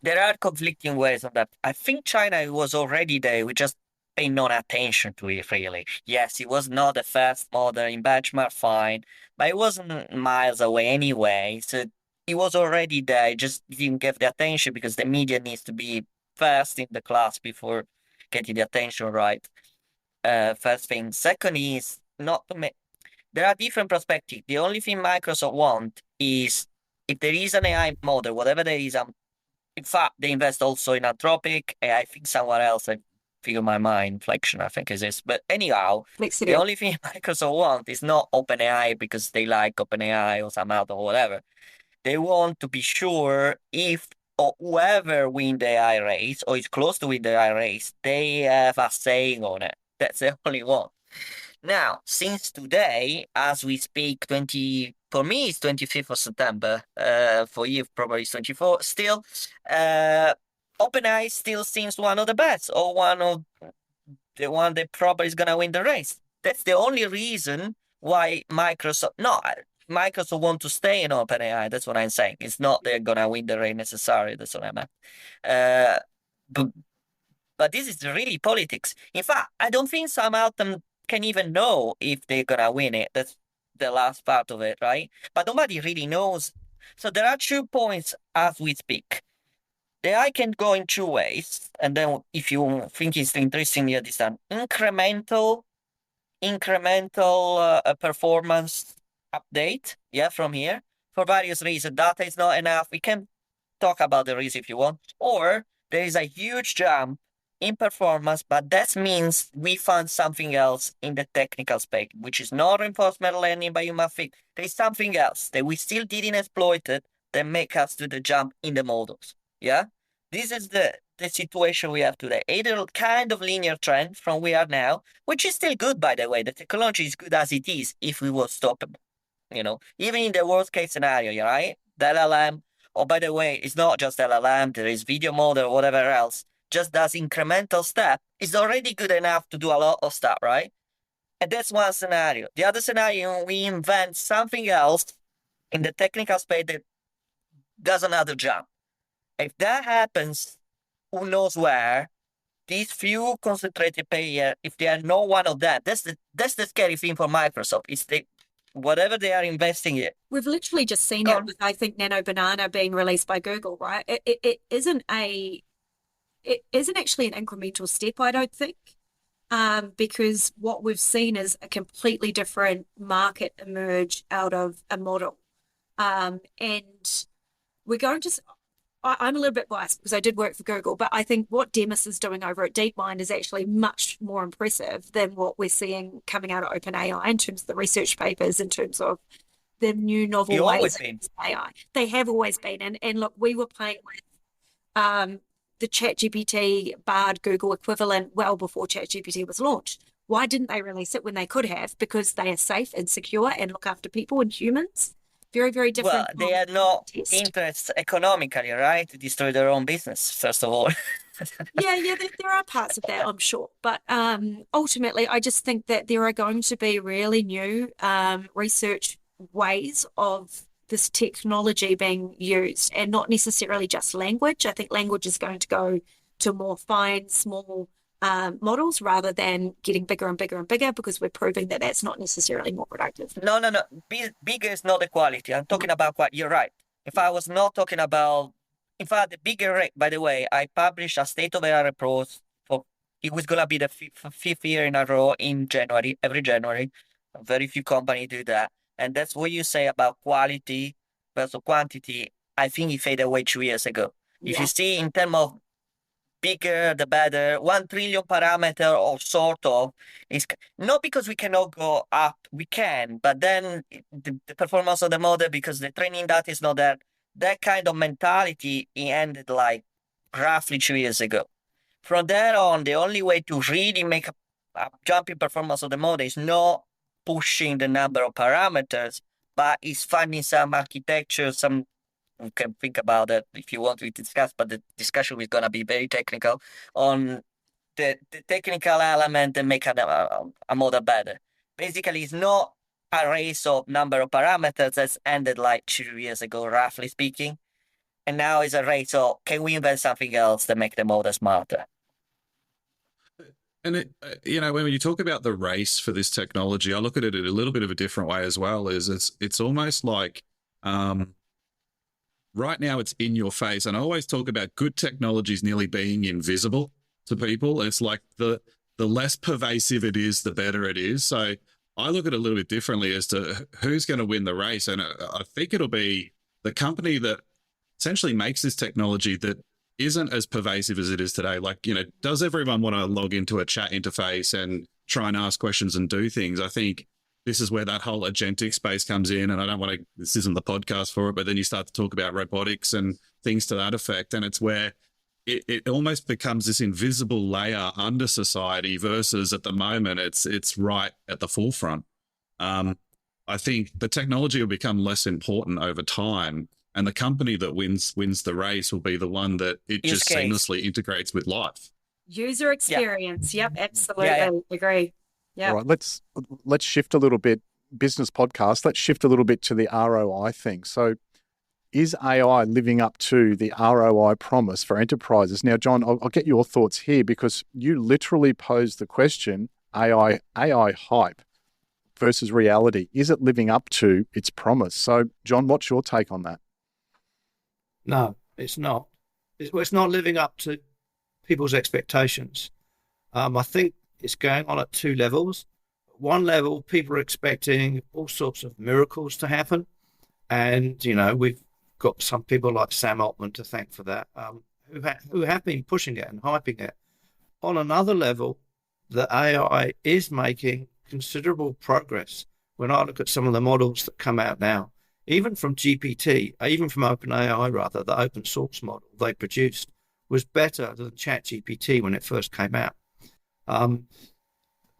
There are conflicting ways on that. I think China was already there. We just pay no attention to it, really. Yes, it was not the first model in benchmark, fine, but it wasn't miles away anyway. So it was already there. It just didn't get the attention because the media needs to be first in the class before getting the attention right. First thing. Second is not to make. There are different perspectives. The only thing Microsoft want is if there is an AI model, whatever there is, in fact, they invest also in Anthropic, and I think somewhere else. I figure my mind, Inflection, I think is this. But anyhow, the only thing Microsoft want is not OpenAI because they like OpenAI or some other or whatever. They want to be sure if or whoever win the AI race or is close to win the AI race, they have a saying on it. That's the only one. Now, since today, as we speak, for me it's 25th of September. For you, probably it's 24th. Still, OpenAI still seems one of the best, or one of the one that probably is gonna win the race. That's the only reason why Microsoft want to stay in OpenAI. That's what I'm saying. It's not they're gonna win the race necessarily. That's what I meant. But this is really politics. In fact, I don't think some of them can even know if they're gonna win it. That's the last part of it, right? But nobody really knows. So there are 2 points as we speak. The AI can go in 2 ways, and then if you think it's interesting here, this an incremental performance update, yeah, from here for various reasons. Data is not enough. We can talk about the reason if you want, or there is a huge jump in performance, but that means we found something else in the technical spec, which is not reinforcement learning by human think. There's something else that we still didn't exploit it that make us do the jump in the models. Yeah? This is the situation we have today. Either kind of linear trend from where we are now, which is still good, by the way. The technology is good as it is if we will stop it. Even in the worst case scenario, right? The LLM, by the way, it's not just LLM, there is video model, whatever else. Just does incremental step is already good enough to do a lot of stuff, right? And that's one scenario. The other scenario, we invent something else in the technical space that does another jump. If that happens, who knows where, these few concentrated players, if they are not one of them, that's the scary thing for Microsoft, is whatever they are investing in. We've literally just seen it with, I think, Nano Banana being released by Google, right? It isn't actually an incremental step, I don't think, because what we've seen is a completely different market emerge out of a model. And we're going to, I'm a little bit biased because I did work for Google, but I think what Demis is doing over at DeepMind is actually much more impressive than what we're seeing coming out of OpenAI in terms of the research papers, in terms of the new novel ways of AI. They have always been. And look, we were playing with the ChatGPT Bard Google equivalent well before ChatGPT was launched. Why didn't they release it when they could have? Because they are safe and secure and look after people and humans. Very, very different. Well, they had no interest economically, right? To destroy their own business, first of all. Yeah, there are parts of that, I'm sure. But ultimately, I just think that there are going to be really new research ways of this technology being used, and not necessarily just language. I think language is going to go to more fine, small models rather than getting bigger and bigger and bigger, because we're proving that that's not necessarily more productive. No. Bigger is not the quality. I'm talking about what you're right. If I was not talking about, in fact, the bigger rate, by the way, I published a state of AI report it was going to be the fifth year in a row in January, every January. Very few companies do that. And that's what you say about quality versus quantity. I think it faded away 2 years ago. Yeah. If you see in terms of bigger, the better, 1 trillion parameter or sort of, is not because we cannot go up, we can, but then the performance of the model, because the training data is not there, that kind of mentality ended like roughly 2 years ago. From there on, the only way to really make a jump in performance of the model is not pushing the number of parameters, but is finding some architecture, some we can think about it if you want to discuss, but the discussion is going to be very technical on the technical element that make a model better. Basically, it's not a race of number of parameters that's ended like 2 years ago, roughly speaking. And now it's a race of, can we invent something else that make the model smarter? And when you talk about the race for this technology, I look at it in a little bit of a different way as well. Is it's almost like right now it's in your face, and I always talk about good technologies nearly being invisible to people. It's like the less pervasive it is, the better it is. So I look at it a little bit differently as to who's going to win the race, and I think it'll be the company that essentially makes this technology that isn't as pervasive as it is today. Like, does everyone want to log into a chat interface and try and ask questions and do things? I think this is where that whole agentic space comes in. And I don't want to, this isn't the podcast for it, but then you start to talk about robotics and things to that effect. And it's where it almost becomes this invisible layer under society versus at the moment it's right at the forefront. I think the technology will become less important over time. And the company that wins the race will be the one that it just seamlessly integrates with life. User experience. Yep, absolutely. Yeah. Agree. Yeah. All right, let's shift a little bit. Business podcast. Let's shift a little bit to the ROI thing. So, is AI living up to the ROI promise for enterprises? Now, John, I'll get your thoughts here because you literally posed the question: AI hype versus reality. Is it living up to its promise? So, John, what's your take on that? No, it's not. It's not living up to people's expectations. I think it's going on at two levels. One level, people are expecting all sorts of miracles to happen. And, we've got some people like Sam Altman to thank for that, who have been pushing it and hyping it. On another level, the AI is making considerable progress. When I look at some of the models that come out now, even from GPT, even from OpenAI rather, the open source model they produced was better than ChatGPT when it first came out.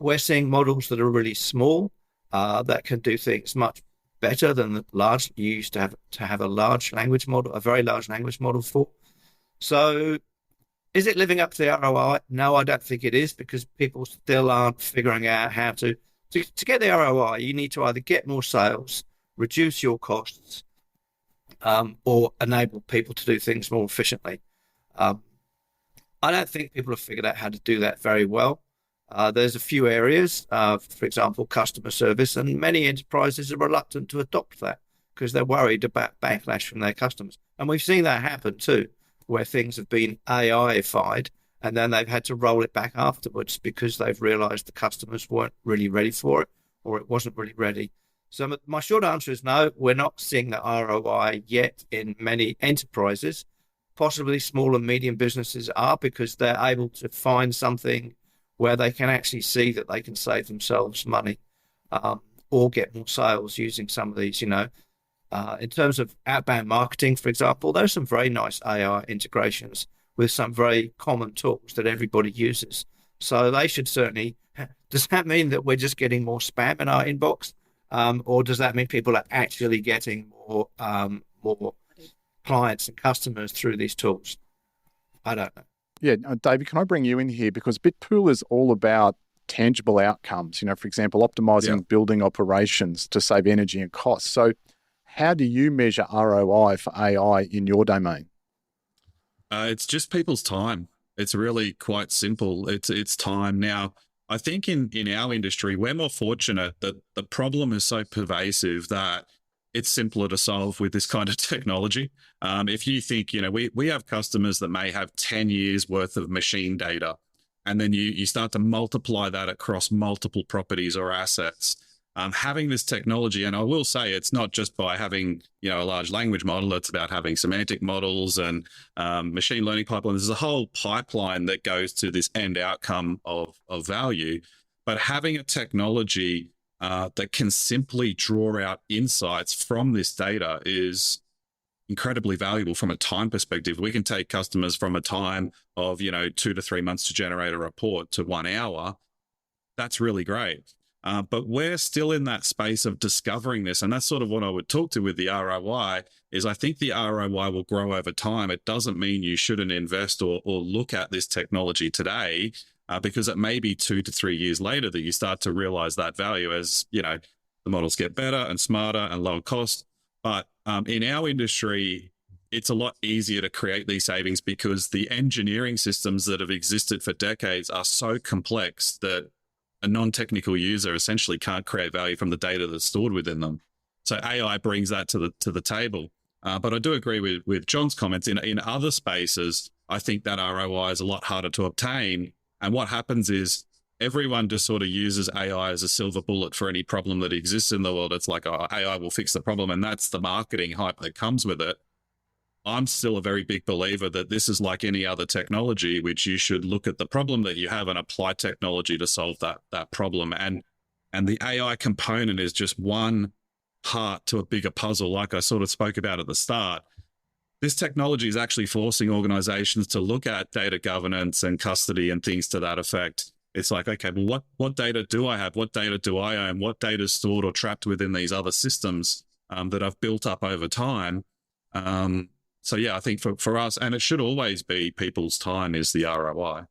We're seeing models that are really small, that can do things much better than the large you used to have a large language model, a very large language model for. So is it living up to the ROI? No, I don't think it is, because people still aren't figuring out how to get the ROI. You need to either get more sales, reduce your costs, or enable people to do things more efficiently. I don't think people have figured out how to do that very well. There's a few areas, for example, customer service, and many enterprises are reluctant to adopt that because they're worried about backlash from their customers. And we've seen that happen too, where things have been AI-ified and then they've had to roll it back afterwards because they've realized the customers weren't really ready for it, or it wasn't really ready. So my short answer is no, we're not seeing the ROI yet in many enterprises. Possibly small and medium businesses are, because they're able to find something where they can actually see that they can save themselves money, or get more sales using some of these, in terms of outbound marketing, for example, there's some very nice AI integrations with some very common tools that everybody uses. So they should certainly, does that mean that we're just getting more spam in our inbox? Or does that mean people are actually getting more clients and customers through these tools? I don't know. Yeah, David, can I bring you in here? Because Bitpool is all about tangible outcomes, for example, optimizing building operations to save energy and costs. So how do you measure ROI for AI in your domain? It's just people's time. It's really quite simple. It's time. Now, I think in our industry, we're more fortunate that the problem is so pervasive that it's simpler to solve with this kind of technology. If you think, we have customers that may have 10 years worth of machine data, and then you start to multiply that across multiple properties or assets. Having this technology, and I will say it's not just by having, a large language model, it's about having semantic models and machine learning pipelines. There's a whole pipeline that goes to this end outcome of value. But having a technology that can simply draw out insights from this data is incredibly valuable from a time perspective. We can take customers from a time of, 2 to 3 months to generate a report to 1 hour. That's really great. But we're still in that space of discovering this. And that's sort of what I would talk to with the ROI is I think the ROI will grow over time. It doesn't mean you shouldn't invest or look at this technology today, because it may be 2 to 3 years later that you start to realize that value as, the models get better and smarter and lower cost. But in our industry, it's a lot easier to create these savings because the engineering systems that have existed for decades are so complex that a non-technical user essentially can't create value from the data that's stored within them. So AI brings that to the table. But I do agree with John's comments. In other spaces, I think that ROI is a lot harder to obtain. And what happens is everyone just sort of uses AI as a silver bullet for any problem that exists in the world. It's like, oh, AI will fix the problem. And that's the marketing hype that comes with it. I'm still a very big believer that this is like any other technology, which you should look at the problem that you have and apply technology to solve that problem. And the AI component is just one part to a bigger puzzle, like I sort of spoke about at the start. This technology is actually forcing organizations to look at data governance and custody and things to that effect. It's like, okay, well, what data do I have? What data do I own? What data is stored or trapped within these other systems that I've built up over time? So yeah, I think for us, and it should always be people's time is the ROI.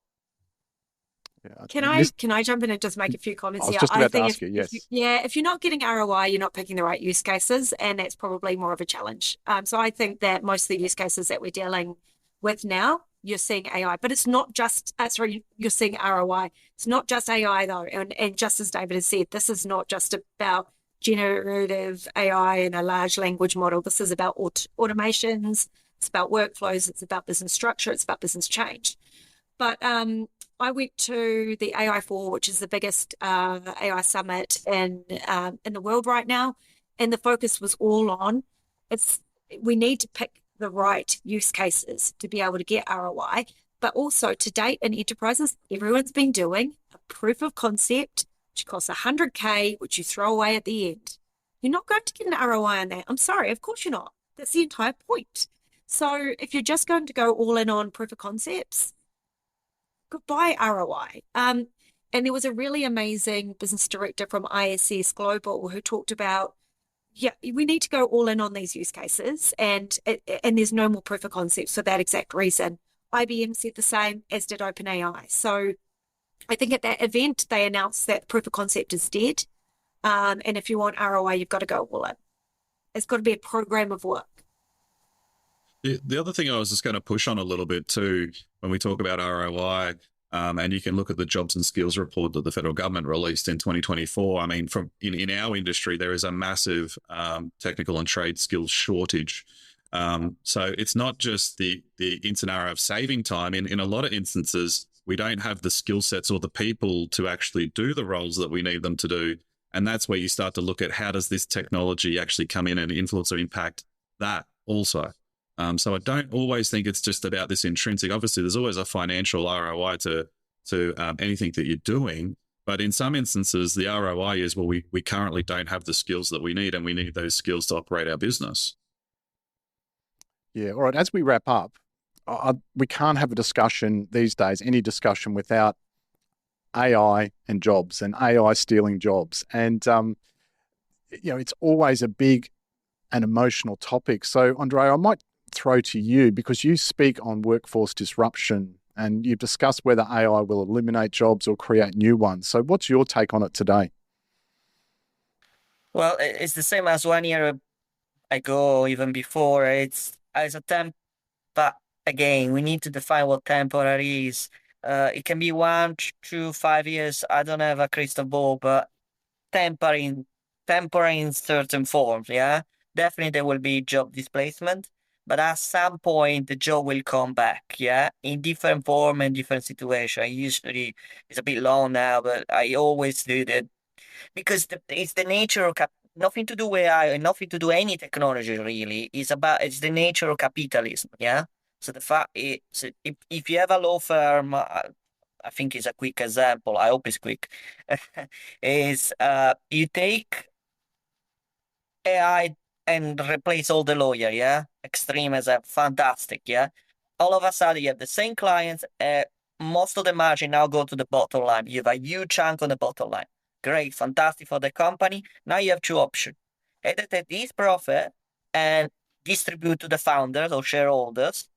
Yeah, can I jump in and just make a few comments here? I was just about to ask you, yes. If you're not getting ROI, you're not picking the right use cases, and that's probably more of a challenge. So I think that most of the use cases that we're dealing with now, you're seeing AI, but it's not just, you're seeing ROI. It's not just AI though, and just as David has said, this is not just about generative AI and a large language model. This is about automations. It's about workflows. It's about business structure. It's about business change. But I went to the AI4, which is the biggest AI summit in the world right now, and the focus was all on we need to pick the right use cases to be able to get ROI. But also to date in enterprises, everyone's been doing a proof of concept, which costs $100K, which you throw away at the end. You're not going to get an ROI on that. I'm sorry, of course you're not. That's the entire point. So if you're just going to go all in on proof of concepts, goodbye ROI. And there was a really amazing business director from ISS Global who talked about, we need to go all in on these use cases, and there's no more proof of concepts for that exact reason. IBM said the same, as did OpenAI. So I think at that event, they announced that proof of concept is dead. And if you want ROI, you've got to go all in. It's got to be a program of work. The other thing I was just going to push on a little bit too, when we talk about ROI, and you can look at the jobs and skills report that the federal government released in 2024. I mean, in our industry, there is a massive technical and trade skills shortage. So it's not just the scenario of saving time. In a lot of instances, we don't have the skill sets or the people to actually do the roles that we need them to do. And that's where you start to look at how does this technology actually come in and influence or impact that also. So I don't always think it's just about this intrinsic. Obviously, there's always a financial ROI to anything that you're doing. But in some instances, the ROI is, well, we currently don't have the skills that we need, and we need those skills to operate our business. Yeah. All right. As we wrap up, we can't have a discussion these days, any discussion, without AI and jobs and AI stealing jobs. And, it's always a big and emotional topic. So, Andrea, I might throw to you, because you speak on workforce disruption and you've discussed whether AI will eliminate jobs or create new ones. So what's your take on it today? Well, it's the same as 1 year ago, even before. It's as a temp, but again, we need to define what temporary is. It can be 1 to 5 years. I don't have a crystal ball, but temporary in certain forms, yeah? Definitely there will be job displacement, but at some point the job will come back, yeah? In different form and different situation. Usually it's a bit long now, but I always do that because it's the nature of nothing to do with AI and nothing to do any technology really. It's the nature of capitalism, yeah? So the fact is, if you have a law firm, I think it's a quick example, I hope it's quick, is you take AI and replace all the lawyer, yeah? Extreme as a fantastic, yeah? All of a sudden you have the same clients, most of the margin now go to the bottom line. You have a huge chunk on the bottom line. great, fantastic for the company. Now you have two options. Either take this profit and distribute to the founders or shareholders,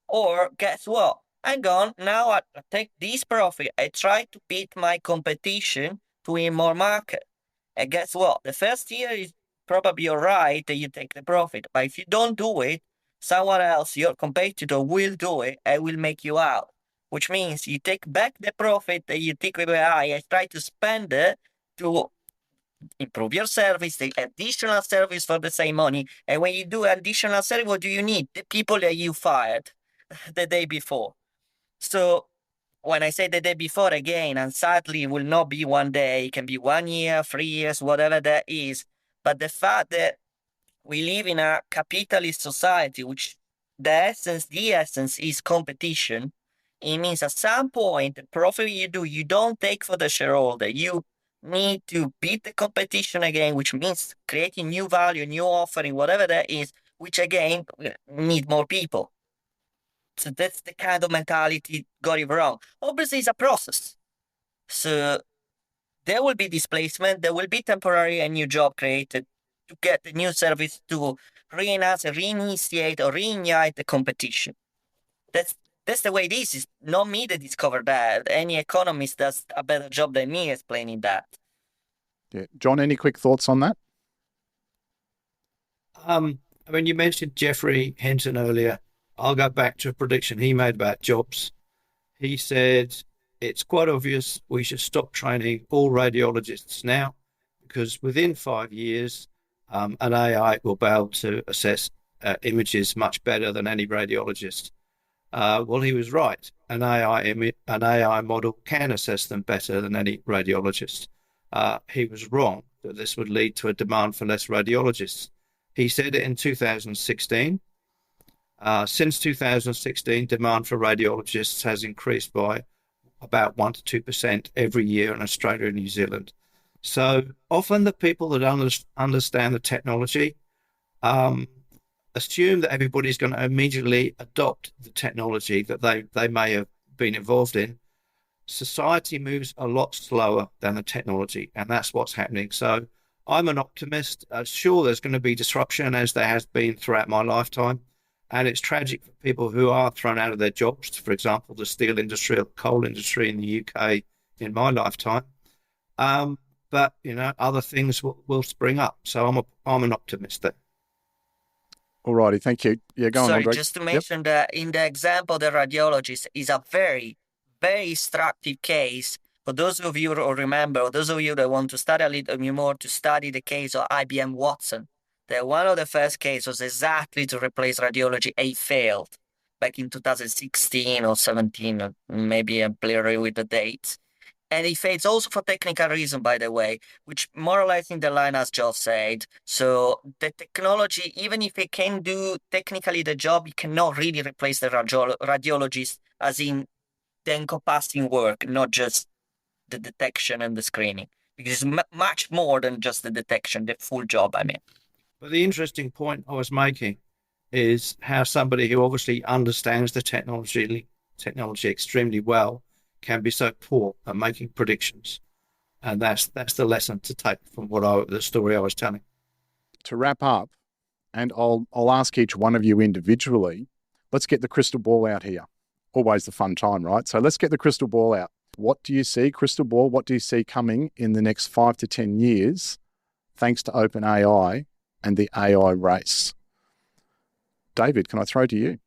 or guess what? I'm gone. Now I take this profit. I try to beat my competition to win more market. And guess what? The first year is probably all right that you take the profit. But if you don't do it, someone else, your competitor, will do it and will make you out. Which means you take back the profit that you take away and try to spend it to improve your service, the additional service for the same money. And when you do additional service, what do you need? The people that you fired the day before. So when I say the day before again, and sadly it will not be one day, it can be 1 year, 3 years, whatever that is. But the fact that we live in a capitalist society, which the essence is competition, it means at some point, the profit you do, you don't take for the shareholder. You need to beat the competition again, which means creating new value, new offering, whatever that is, which again need more people. So that's the kind of mentality got it wrong. Obviously, it's a process. So there will be displacement, there will be temporary and new job created to get the new service to re-enhance, reinitiate, or reignite the competition. That's the way it is. It's not me that discovered that. Any economist does a better job than me explaining that. Yeah. John, any quick thoughts on that? I mean, you mentioned Jeffrey Hinton earlier. I'll go back to a prediction he made about jobs. He said, it's quite obvious we should stop training all radiologists now, because within 5 years, an AI will be able to assess images much better than any radiologist. Well, he was right. An AI model can assess them better than any radiologist. He was wrong that this would lead to a demand for less radiologists. He said it in 2016. Since 2016, demand for radiologists has increased by about 1 to 2% every year in Australia and New Zealand. So often the people that understand the technology assume that everybody's going to immediately adopt the technology that they may have been involved in. Society moves a lot slower than the technology, and that's what's happening. So I'm an optimist. Sure, there's going to be disruption, as there has been throughout my lifetime. And it's tragic for people who are thrown out of their jobs, for example, the steel industry or coal industry in the UK in my lifetime. But, other things will spring up. So I'm an optimist there. All righty, thank you. Yeah, go on, Sorry, Andre. just to mention that in the example, the radiologist is a very, very instructive case. For those of you who remember, or those of you that want to study a little bit more, to study the case of IBM Watson. That one of the first cases was exactly to replace radiology. It failed back in 2016 or 17, or maybe I'm blurry with the dates. And it fails also for technical reason, by the way, which more or less in the line as Joe said. So the technology, even if it can do technically the job, it cannot really replace the radiologist, as in the encompassing work, not just the detection and the screening. Because it's much more than just the detection, the full job, I mean. But the interesting point I was making is how somebody who obviously understands the technology extremely well can be so poor at making predictions. And that's the lesson to take from the story I was telling. To wrap up, and I'll ask each one of you individually, let's get the crystal ball out here. Always the fun time, right? So let's get the crystal ball out. What do you see, crystal ball, what do you see coming in the next 5 to 10 years, thanks to OpenAI and the AI race? David, can I throw to you?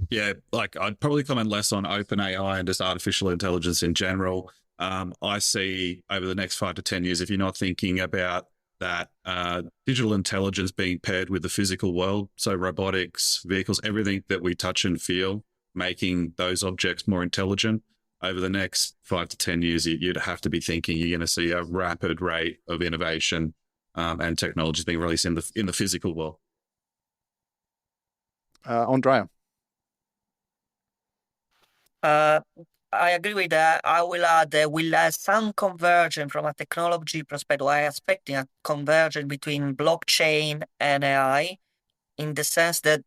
Yeah, I'd probably comment less on OpenAI and just artificial intelligence in general. I see over the next 5 to 10 years, if you're not thinking about that digital intelligence being paired with the physical world, so robotics, vehicles, everything that we touch and feel, making those objects more intelligent, over the next 5 to 10 years, you'd have to be thinking you're going to see a rapid rate of innovation and technology being released in the physical world. Andrea. I agree with that. I will add that we'll have some convergence from a technology perspective. I'm expecting a convergence between blockchain and AI, in the sense that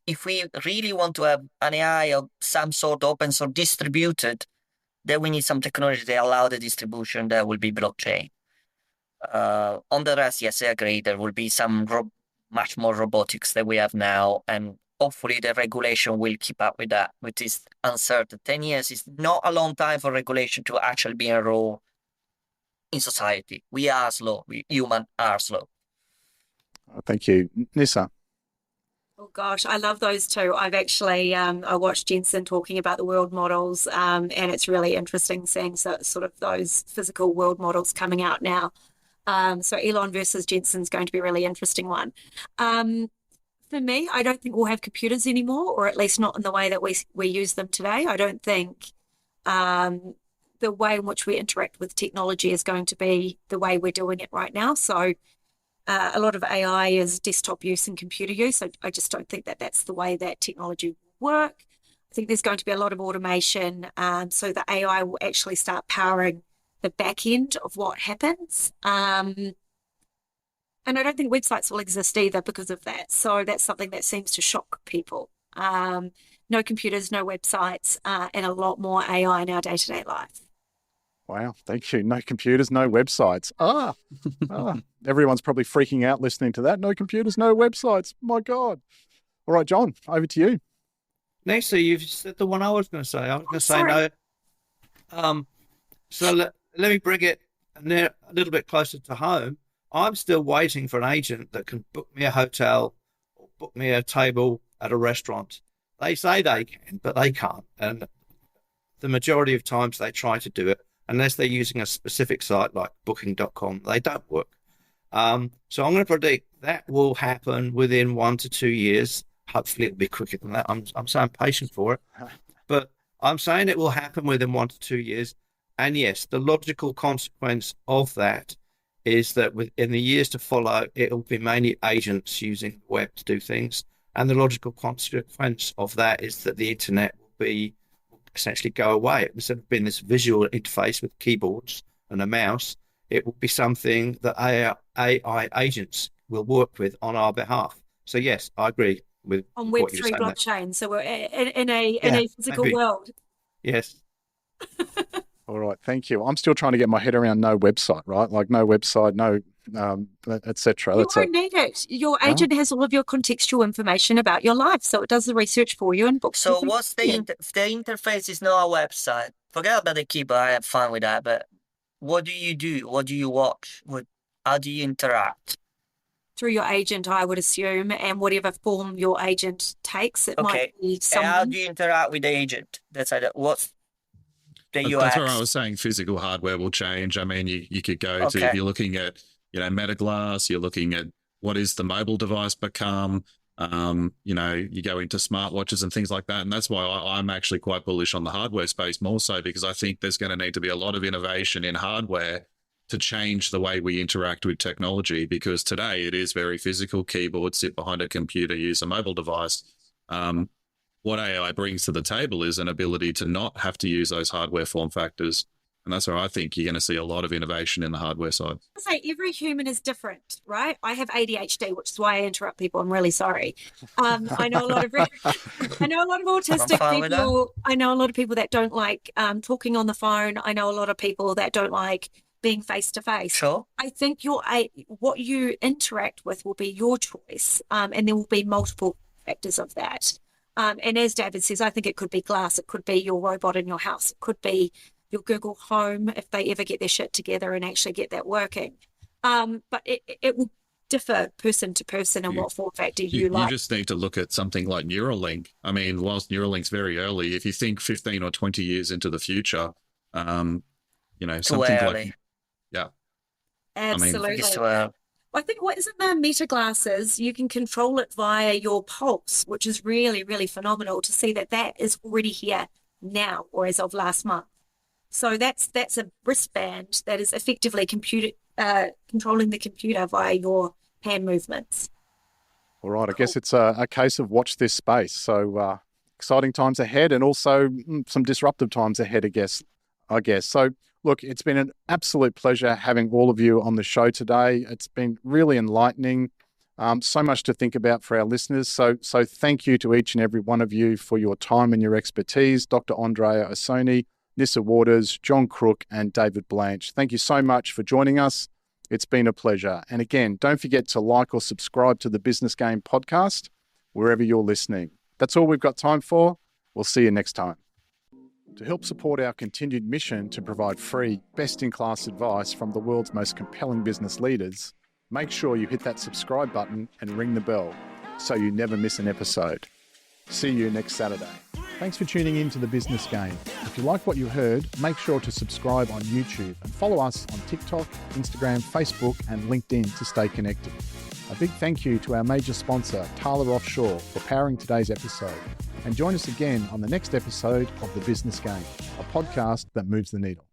if we really want to have an AI of some sort open source distributed, then we need some technology that allow the distribution that will be blockchain. On the rest, yes, I agree. There will be some much more robotics than we have now, and hopefully the regulation will keep up with that, which is uncertain. 10 years is not a long time for regulation to actually be enrolled in society. We are slow. We humans are slow. Thank you. Nyssa? Oh gosh, I love those two. I've actually I watched Jensen talking about the world models, and it's really interesting seeing sort of those physical world models coming out now. So Elon versus Jensen's going to be a really interesting one. For me, I don't think we'll have computers anymore, or at least not in the way that we use them today. I don't think the way in which we interact with technology is going to be the way we're doing it right now. So a lot of AI is desktop use and computer use. I just don't think that that's the way that technology will work. I think there's going to be a lot of automation, so the AI will actually start powering the back end of what happens. And I don't think websites will exist either because of that. So that's something that seems to shock people. No computers, no websites, and a lot more AI in our day-to-day life. Wow, thank you. No computers, no websites. Everyone's probably freaking out listening to that. No computers, no websites. My God. All right, John, over to you. Nyssa, you've said the one I was going to say. I was going to say no. So let me bring it a little bit closer to home. I'm still waiting for an agent that can book me a hotel or book me a table at a restaurant. They say they can, but they can't. And the majority of times they try to do it, unless they're using a specific site like booking.com, they don't work. So I'm going to predict that will happen within 1 to 2 years. Hopefully it'll be quicker than that. I'm so impatient for it. But I'm saying it will happen within 1 to 2 years. And yes, the logical consequence of that is that in the years to follow, it'll be mainly agents using the web to do things. And the logical consequence of that is that the internet will essentially go away. Instead of being this visual interface with keyboards and a mouse, it will be something that AI agents will work with on our behalf. So yes, I agree with on what you're Web3 saying blockchain. There. So we're in a physical world. Yes. All right, thank you. I'm still trying to get my head around no website, right? Like no website, no, etc. You won't need it. Your agent has all of your contextual information about your life, so it does the research for you and books. So what's the interface is not a website. Forget about the keyboard. I have fun with that. But what do you do? What do you watch? How do you interact? Through your agent, I would assume, and whatever form your agent takes, it might be someone. And how do you interact with the agent? That's what's the UX? That's where I was saying physical hardware will change. I mean, you could go to, if you're looking at, Metaglass, you're looking at what is the mobile device become, you go into smartwatches and things like that. And that's why I'm actually quite bullish on the hardware space more so, because I think there's going to need to be a lot of innovation in hardware to change the way we interact with technology, because today it is very physical. Keyboard, sit behind a computer, use a mobile device. What AI brings to the table is an ability to not have to use those hardware form factors. And that's where I think you're going to see a lot of innovation in the hardware side. I say every human is different, right? I have ADHD, which is why I interrupt people. I'm really sorry. I know a lot of autistic people. I know a lot of people that don't like talking on the phone. I know a lot of people that don't like being face to face. Sure. I think what you interact with will be your choice, and there will be multiple factors of that. And as David says, I think it could be glass, it could be your robot in your house, it could be your Google Home if they ever get their shit together and actually get that working. But it will differ person to person and what form factor you like. You just need to look at something like Neuralink. I mean, whilst Neuralink's very early, if you think 15 or 20 years into the future, something like... Yeah. Absolutely. I think what isn't the Meta glasses, you can control it via your pulse, which is really, really phenomenal to see that is already here now or as of last month. So that's a wristband that is effectively controlling the computer via your hand movements. All right, I guess it's a case of watch this space. So exciting times ahead, and also some disruptive times ahead, I guess. So look, it's been an absolute pleasure having all of you on the show today. It's been really enlightening, so much to think about for our listeners. So thank you to each and every one of you for your time and your expertise. Dr. Andrea Isoni, Nyssa Waters, John Crook, and David Blanch. Thank you so much for joining us. It's been a pleasure. And again, don't forget to like or subscribe to the Business Game podcast wherever you're listening. That's all we've got time for. We'll see you next time. To help support our continued mission to provide free, best-in-class advice from the world's most compelling business leaders, make sure you hit that subscribe button and ring the bell so you never miss an episode. See you next Saturday. Thanks for tuning in to The Business Game. If you like what you heard, make sure to subscribe on YouTube and follow us on TikTok, Instagram, Facebook, and LinkedIn to stay connected. A big thank you to our major sponsor, Thaler Offshore, for powering today's episode. And join us again on the next episode of The Business Game, a podcast that moves the needle.